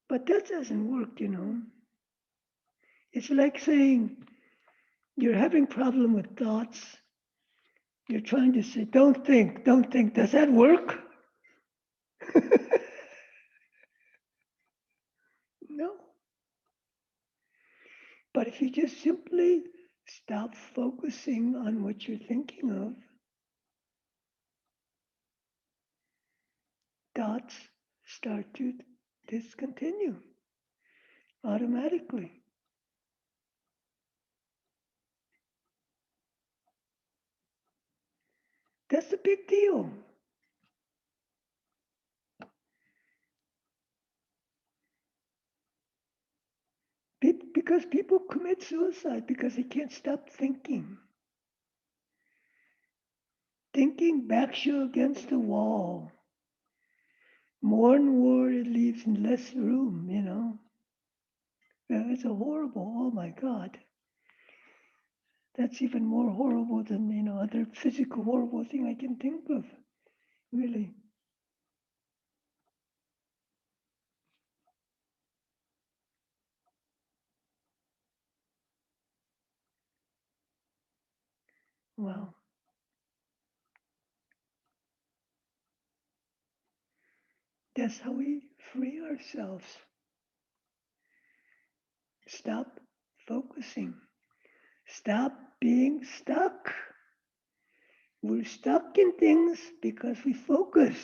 But that doesn't work. It's like saying you're having problem with thoughts. You're trying to say, don't think, don't think. Does that work? No. But if you just simply stop focusing on what you're thinking of, thoughts start to discontinue automatically. That's a big deal. Because people commit suicide because they can't stop thinking. Thinking backs you against the wall. More and more, it leaves less room, It's a horrible, oh my God. That's even more horrible than, other physical horrible thing I can think of, really. Wow. That's how we free ourselves. Stop focusing. Stop being stuck. We're stuck in things because we focus.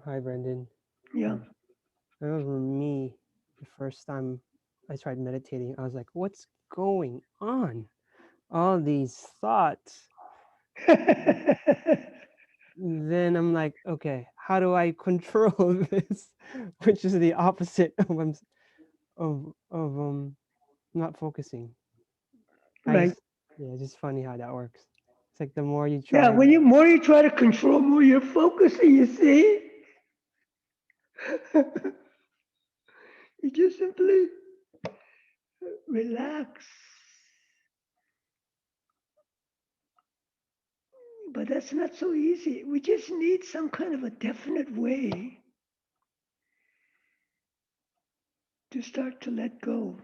Hi, Brendan. Yeah. I remember me, the first time I tried meditating, I was like, what's going on? All these thoughts. then I'm like, okay, how do I control this? Which is the opposite of not focusing. Right. Yeah, it's just funny how that works. It's like the more you Yeah, try. when you more you try to control, more you're focusing, you see? You just simply relax. But that's not so easy. We just need some kind of a definite way to start to let go.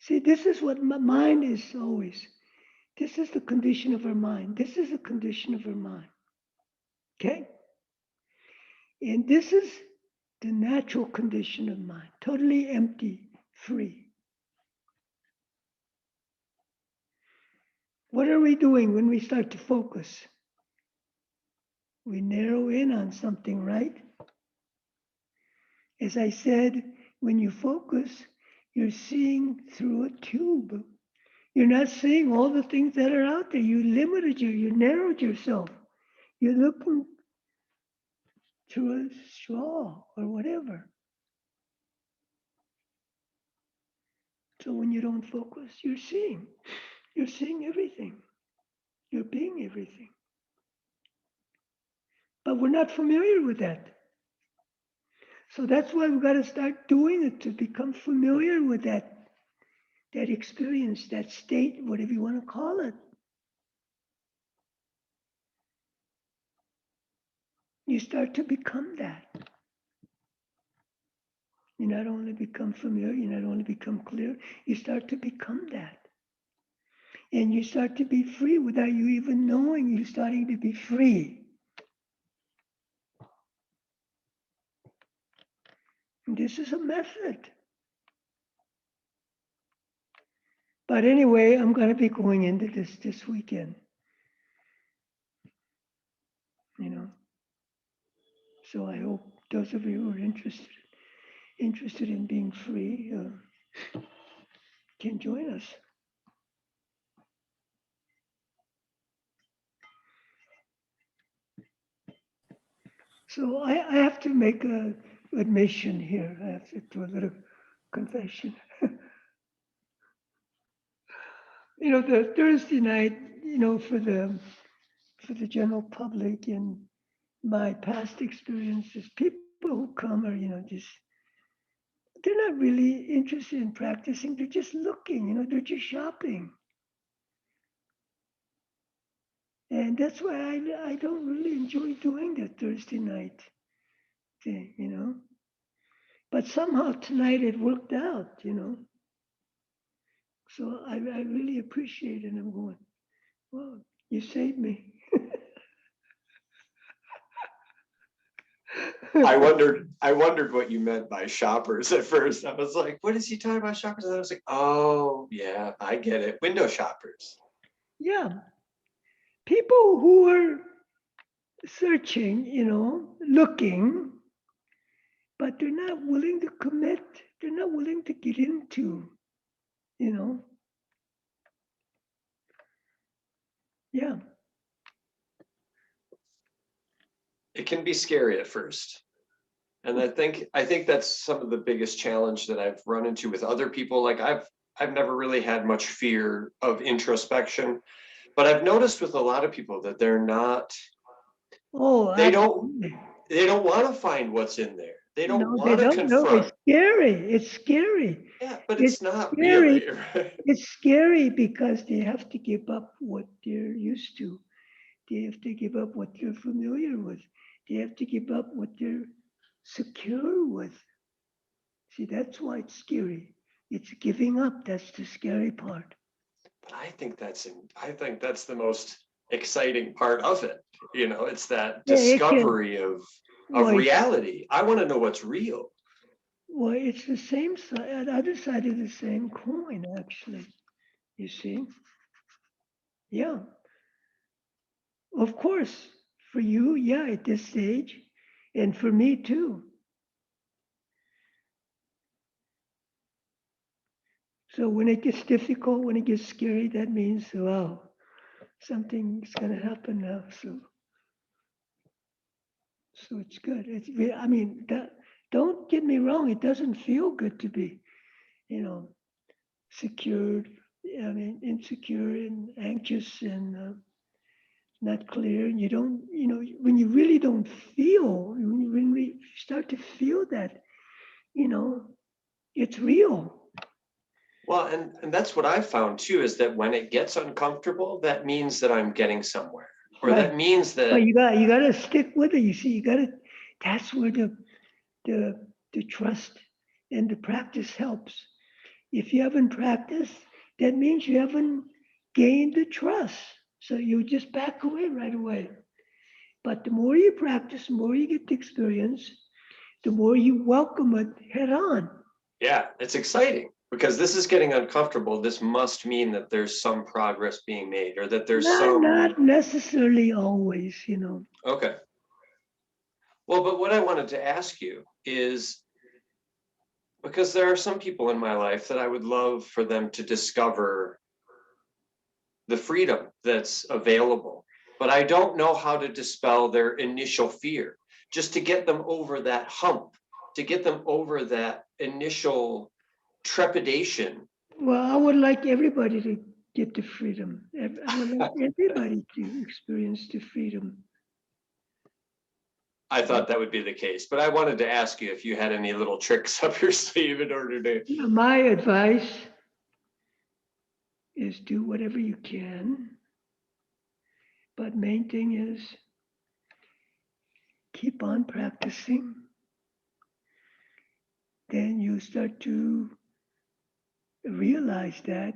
See, this is what my mind is always. This is the condition of our mind. This is the condition of our mind. Okay? And this is the natural condition of mind, totally empty, free. What are we doing when we start to focus? We narrow in on something, right? As I said, when you focus, you're seeing through a tube. You're not seeing all the things that are out there. You narrowed yourself. You're looking through a straw or whatever. So when you don't focus, you're seeing everything. You're being everything. But we're not familiar with that. So that's why we've got to start doing it to become familiar with that experience, that state, whatever you want to call it. You start to become that. You not only become familiar, you not only become clear, you start to become that. And you start to be free without you even knowing you're starting to be free. And this is a method. But anyway, I'm going to be going into this weekend. You know. So I hope those of you who are interested in being free can join us. So I have to make an admission here. I have to do a little confession. You know, the Thursday night, you know, for the general public and my past experiences, people who come are, you know, just they're not really interested in practicing. They're just looking, you know, they're just shopping. And that's why I don't really enjoy doing the Thursday night thing, you know. But somehow tonight it worked out, you know. So I really appreciate it. And I'm going, well, you saved me. I wondered what you meant by shoppers at first. I was like, what is he talking about shoppers? And I was like, oh yeah, I get it. Window shoppers. Yeah. People who are searching, you know, looking, but they're not willing to commit. They're not willing to get into, you know. Yeah. It can be scary at first. And I think that's some of the biggest challenge that I've run into with other people. Like I've never really had much fear of introspection, but I've noticed with a lot of people that they're not, Oh, they don't absolutely. want to find what's in there. They don't No, they want to don't know. It's confront. scary. It's scary. Yeah, but It's it's not scary. really, right? It's scary because they have to give up what they're used to. They have to give up what they're familiar with. They have to give up what they're secure with. See, that's why it's scary. It's giving up. That's the scary part. But I think that's the most exciting part of it. You know, it's that Yeah, it can. discovery of Well, reality. I want to know what's real. well, it's the same side, the other side of the same coin, actually. You see? Yeah. Of course, for you, yeah, at this stage, and for me too. So when it gets difficult, when it gets scary, that means, well, something's going to happen now. So it's good. I mean, don't get me wrong. It doesn't feel good to be, secured. I mean, insecure and anxious and not clear. And you don't, when you really don't feel, when we start to feel that, it's real. Well, and that's what I found too, is that when it gets uncomfortable, that means that I'm getting somewhere. Or that Right. means that But you gotta stick with it. You see, that's where the trust and the practice helps. If you haven't practiced, that means you haven't gained the trust. So you just back away right away. But the more you practice, the more you get the experience, the more you welcome it head on. yeah, it's exciting because this is getting uncomfortable. This must mean that there's some progress being made, or that there's Not necessarily always, Okay. Well, but what I wanted to ask you is, because there are some people in my life that I would love for them to discover the freedom that's available, but I don't know how to dispel their initial fear, just to get them over that hump, to get them over that initial trepidation. Well, I would like everybody to get the freedom. I would like everybody to experience the freedom. I thought that would be the case, but I wanted to ask you if you had any little tricks up your sleeve in order to. My advice is do whatever you can. But main thing is keep on practicing. Then you start to realize that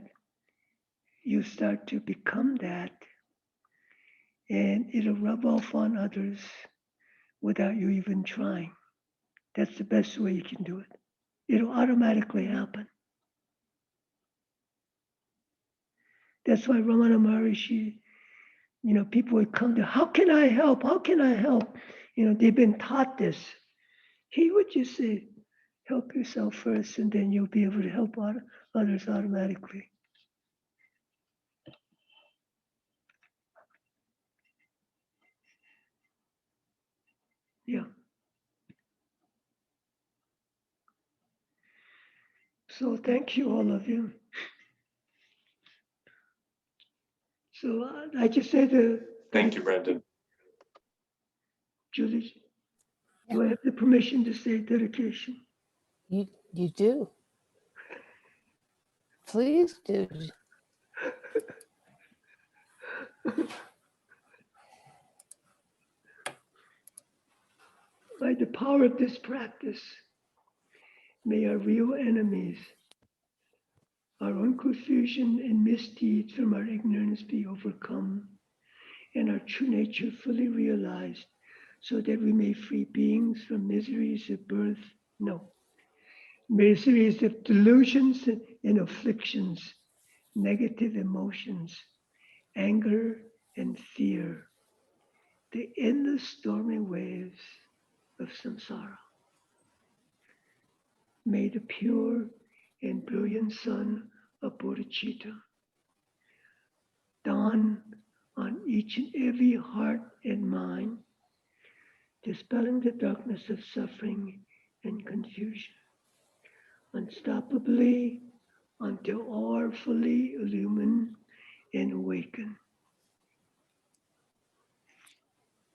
you start to become that, and it'll rub off on others without you even trying. That's the best way you can do it. It'll automatically happen. That's why Ramana Maharishi, people would come to, how can I help? How can I help? They've been taught this. He would just say, help yourself first, and then you'll be able to help others automatically. Yeah. So thank you, all of you. So I just said, Thank you, Brendan. Julie, do I have the permission to say dedication? You do. Please do. By the power of this practice, may our real enemies, our own confusion and misdeeds from our ignorance be overcome, and our true nature fully realized, so that we may free beings from miseries of miseries of delusions and afflictions, negative emotions, anger and fear, the endless stormy waves of samsara. May the pure and brilliant sun of bodhicitta dawn on each and every heart and mind, dispelling the darkness of suffering and confusion, unstoppably until all are fully illumined and awakened.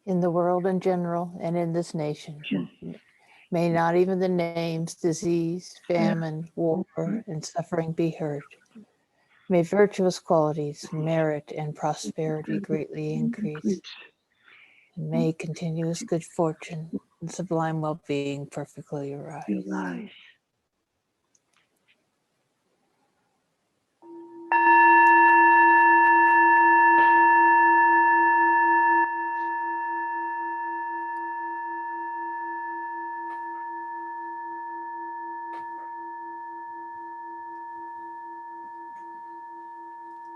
In the world in general and in this nation, may not even the names disease, famine, war, and suffering be heard. May virtuous qualities, merit, and prosperity greatly increase. And may continuous good fortune and sublime well-being perfectly arise.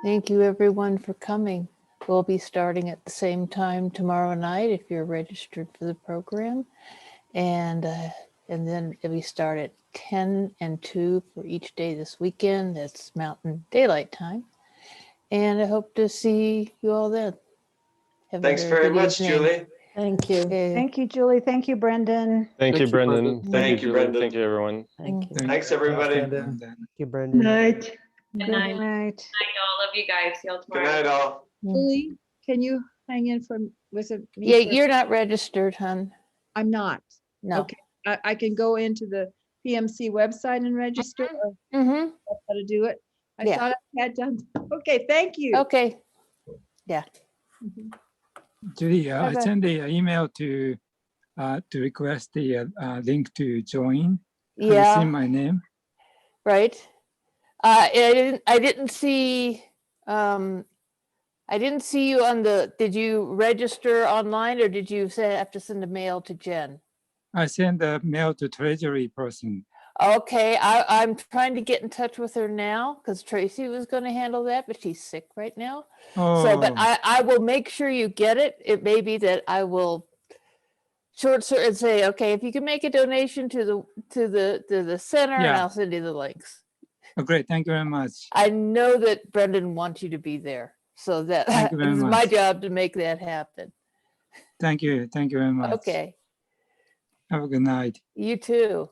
Thank you, everyone, for coming. We'll be starting at the same time tomorrow night if you're registered for the program. And then we start at 10 and 2 for each day this weekend. That's Mountain Daylight Time. And I hope to see you all then. Have a Thanks very good much, evening. Julie. Thank you. Okay, Thank you, Julie. Thank you, Brendan. Thank you, Thank you, Brendan. Brendan. Thank you, Julie. Brendan. Thank you, everyone. thank you. Thanks, everybody. Brendan. Thank you, Brendan. Night. Good Good night. night. Night, all. Love you guys. See you all Good tomorrow. night, all. Julie, can you hang in from, was it me? Yeah, for- you're not registered, hon. I'm not. No. Okay. I can go into the PMC website and register, or Mm-hmm. that's how to do it. I Yeah. thought I had done. Okay, thank you. Okay. Julie, I Bye-bye. sent the email to request the link to join. Have you Yeah. seen my name? Right. I didn't see, I didn't see you on the, did you register online or did you say have to send a mail to Jen? I sent the mail to Treasury person. Okay, I'm trying to get in touch with her now because Tracy was going to handle that, but she's sick right now. So, but Oh, I will make sure you get it. It may be that I will short circuit and say, okay, if you can make a donation to the center, and Yeah. I'll send you the links. oh, great. Thank you very much. I know that Brendan wants you to be there, so that Thank you very it's my much. job to make that happen. Thank you. Thank you very much. Okay, Have a good night. you too.